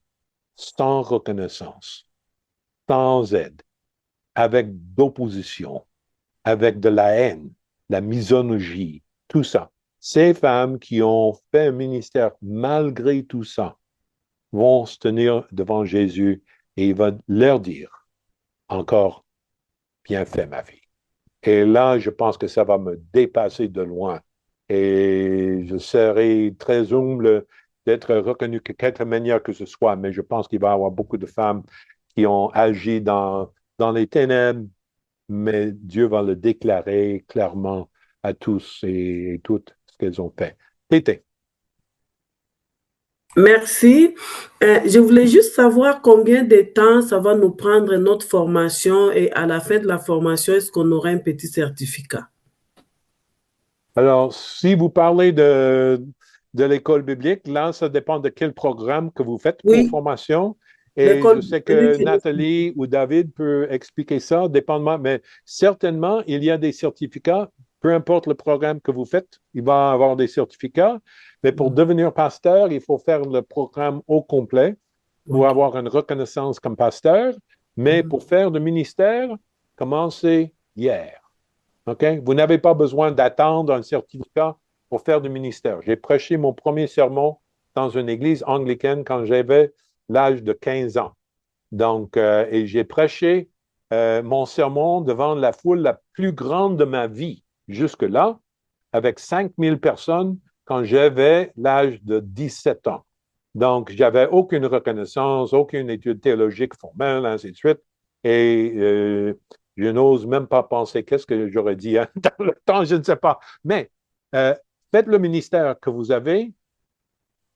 sans reconnaissance, sans aide, avec d'opposition, avec de la haine, la misogynie, tout ça. Ces femmes qui ont fait un ministère malgré tout ça vont se tenir devant Jésus et il va leur dire encore, bien fait ma fille. Et là, je pense que ça va me dépasser de loin. Et je serai très humble d'être reconnu de quelque manière que ce soit, mais je pense qu'il va y avoir beaucoup de femmes qui ont agi dans les ténèbres, mais Dieu va le déclarer clairement à tous et toutes ce qu'elles ont fait. Tété. Merci. Je voulais juste savoir combien de temps ça va nous prendre notre formation et à la fin de la formation, est-ce qu'on aura un petit certificat? Alors, si vous parlez de l'école biblique, là, ça dépend de quel programme que vous faites pour formation. Et je sais que Nathalie ou David peut expliquer ça, dépendamment, mais certainement, il y a des certificats, peu importe le programme que vous faites, il va y avoir des certificats. Mais pour devenir pasteur, il faut faire le programme au complet pour avoir une reconnaissance comme pasteur. Mais pour faire le ministère, commencez hier. OK? Vous n'avez pas besoin d'attendre un certificat pour faire du ministère. J'ai prêché mon premier sermon dans une église anglicaine quand j'avais l'âge de 15 ans. Donc, et j'ai prêché mon sermon devant la foule la plus grande de ma vie jusque-là, avec 5000 personnes quand j'avais l'âge de 17 ans. Donc, j'avais aucune reconnaissance, aucune étude théologique formelle, ainsi de suite. Et je n'ose même pas penser qu'est-ce que j'aurais dit hein, dans le temps, je ne sais pas. Mais faites le ministère que vous avez,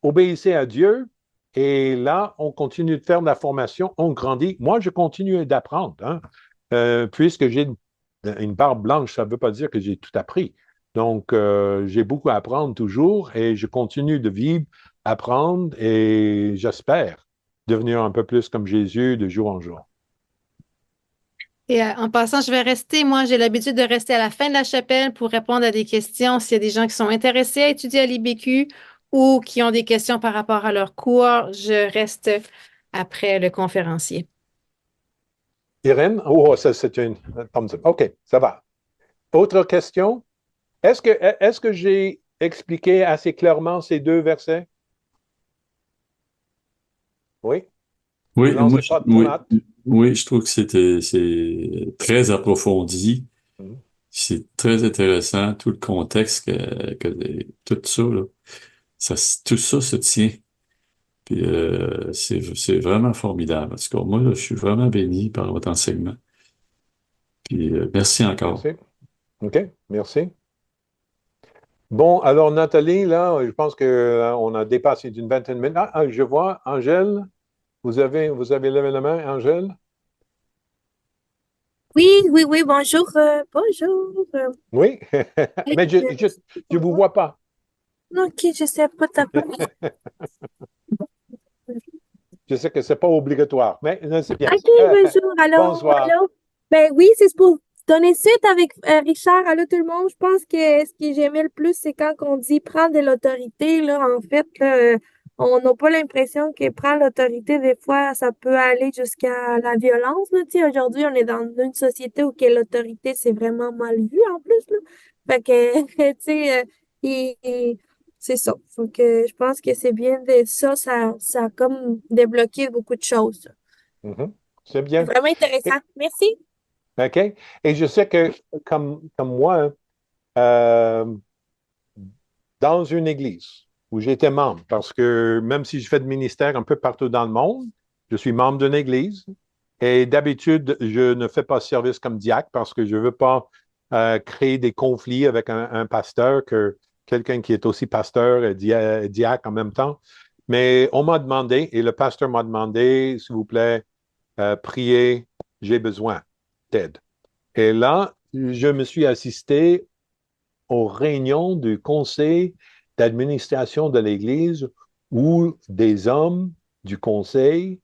obéissez à Dieu, et là, on continue de faire de la formation, on grandit. Moi, je continue d'apprendre, hein, puisque j'ai une barbe blanche, ça ne veut pas dire que j'ai tout appris. Donc, j'ai beaucoup à apprendre toujours, et je continue de vivre, apprendre, et j'espère devenir un peu plus comme Jésus de jour en jour. Et en passant, je vais rester, moi, j'ai l'habitude de rester à la fin de la chapelle pour répondre à des questions s'il y a des gens qui sont intéressés à étudier à l'IBQ ou qui ont des questions par rapport à leur cours. Je reste après le conférencier. Irène? Oh, ça, c'est une thumbs up. OK, ça va. Autre question? Est-ce que j'ai expliqué assez clairement ces deux versets? Oui? Oui, Non, moi, c'est pas de tomates. oui, je trouve que c'est très approfondi. Mhm. C'est très intéressant, tout le contexte tout ça, là, tout ça se tient. Puis c'est vraiment formidable. Parce que moi, là, je suis vraiment béni par votre enseignement. Puis merci encore. Merci. OK, merci. Bon, alors Nathalie, là, je pense qu'on a dépassé d'une vingtaine de minutes. Je vois, Angèle, vous avez levé la main, Angèle? Oui, oui, oui, bonjour, bonjour. Oui, mais je vous vois pas. Ok, je sais pas ta part. Je sais que c'est pas obligatoire, mais c'est bien. Ok, bonjour, allô, Bonsoir. allô. Ben oui, c'est pour donner suite avec Richard. Allô tout le monde. Je pense que ce que j'aimais le plus, c'est quand on dit prendre de l'autorité, là, en fait, là, on n'a pas l'impression que prendre l'autorité, des fois, ça peut aller jusqu'à la violence, là. Tu sais, aujourd'hui, on est dans une société où que l'autorité, c'est vraiment mal vu, en plus, là. Fait que, tu sais, c'est ça. Faut que je pense que c'est bien de ça a comme débloqué beaucoup de choses. Mhm. C'est C'est bien. vraiment intéressant. Merci. OK? Et je sais que, comme moi, euh, dans une église où j'étais membre, parce que même si je fais de ministère un peu partout dans le monde, je suis membre d'une église et d'habitude, je ne fais pas service comme diacre parce que je ne veux pas créer des conflits avec un pasteur, que quelqu'un qui est aussi pasteur et diacre en même temps. Mais on m'a demandé, et le pasteur m'a demandé, s'il vous plaît, priez, j'ai besoin d'aide. Et là, je me suis assisté aux réunions du conseil d'administration de l'Église où des hommes du conseil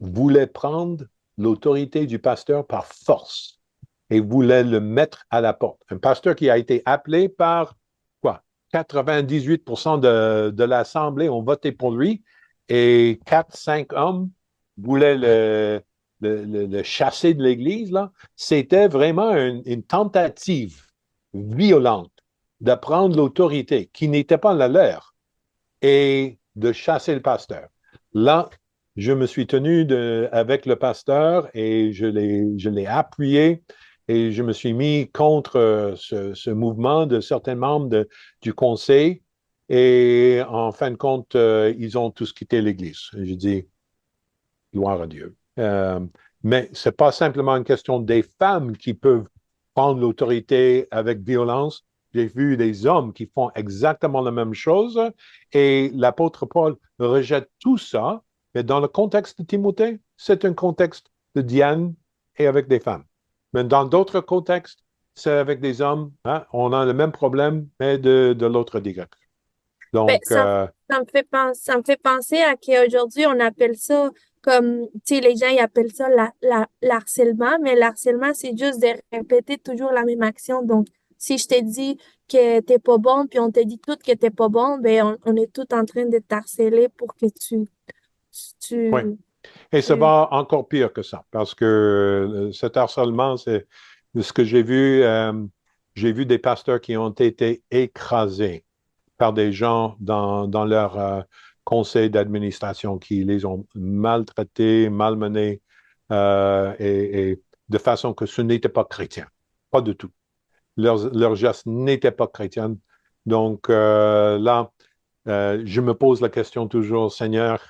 voulaient prendre l'autorité du pasteur par force et voulaient le mettre à la porte. Un pasteur qui a été appelé par quoi? 98% de l'Assemblée ont voté pour lui et 4-5 hommes voulaient le chasser de l'Église. Là. C'était vraiment une tentative violente de prendre l'autorité qui n'était pas la leur et de chasser le pasteur. Là, je me suis tenu avec le pasteur et je l'ai appuyé et je me suis mis contre ce mouvement de certains membres du conseil. Et en fin de compte, ils ont tous quitté l'Église. Je dis, gloire à Dieu. Mais ce n'est pas simplement une question des femmes qui peuvent prendre l'autorité avec violence. J'ai vu des hommes qui font exactement la même chose et l'apôtre Paul rejette tout ça, mais dans le contexte de Timothée, c'est un contexte de Diane et avec des femmes. Mais dans d'autres contextes, c'est avec des hommes, hein, on a le même problème, mais de l'autre direction. Ben, Donc, ça me fait penser à qu'aujourd'hui, on appelle ça comme, tu sais, les gens, ils appellent ça l'harcèlement, mais l'harcèlement, c'est juste de répéter toujours la même action. Donc, si je te dis que t'es pas bon, puis on te dit tout que t'es pas bon, ben, on est tout en train de t'harceler pour que tu, oui. Et ça va encore pire que ça, parce que cet harcèlement, c'est ce que j'ai vu des pasteurs qui ont été écrasés par des gens dans leur conseil d'administration qui les ont maltraités, malmenés, et de façon que ce n'était pas chrétien. Pas du tout. Leurs gestes n'étaient pas chrétiens. Donc là, je me pose la question toujours, Seigneur,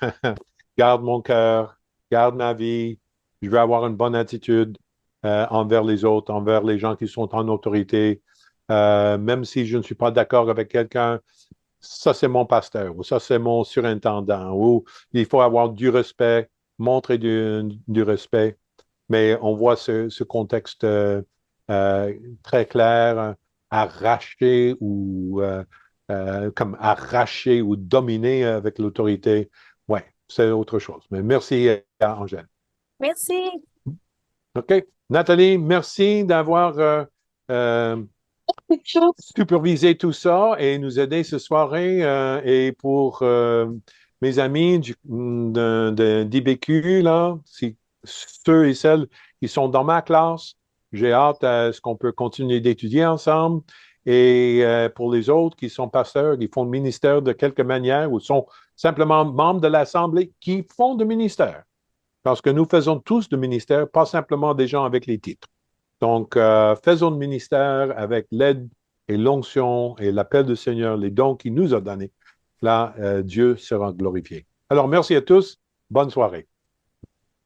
garde mon cœur, garde ma vie, je veux avoir une bonne attitude envers les autres, envers les gens qui sont en autorité. Même si je ne suis pas d'accord avec quelqu'un, ça c'est mon pasteur, ou ça c'est mon surintendant, ou il faut avoir du respect, montrer du respect. Mais on voit ce contexte très clair, arraché comme arraché ou dominé avec l'autorité. Ouais, c'est autre chose. Mais merci, Angèle. Merci. OK. Nathalie, merci d'avoir superviser tout ça et nous aider ce soirée. Et pour mes amis d'IBQ, là, ceux et celles qui sont dans ma classe, j'ai hâte à ce qu'on peut continuer d'étudier ensemble. Et pour les autres qui sont pasteurs, qui font le ministère de quelque manière ou sont simplement membres de l'Assemblée qui font du ministère. Parce que nous faisons tous du ministère, pas simplement des gens avec les titres. Donc, faisons le ministère avec l'aide et l'onction et l'appel du Seigneur, les dons qu'il nous a donnés. Là, Dieu sera glorifié. Alors, merci à tous. Bonne soirée.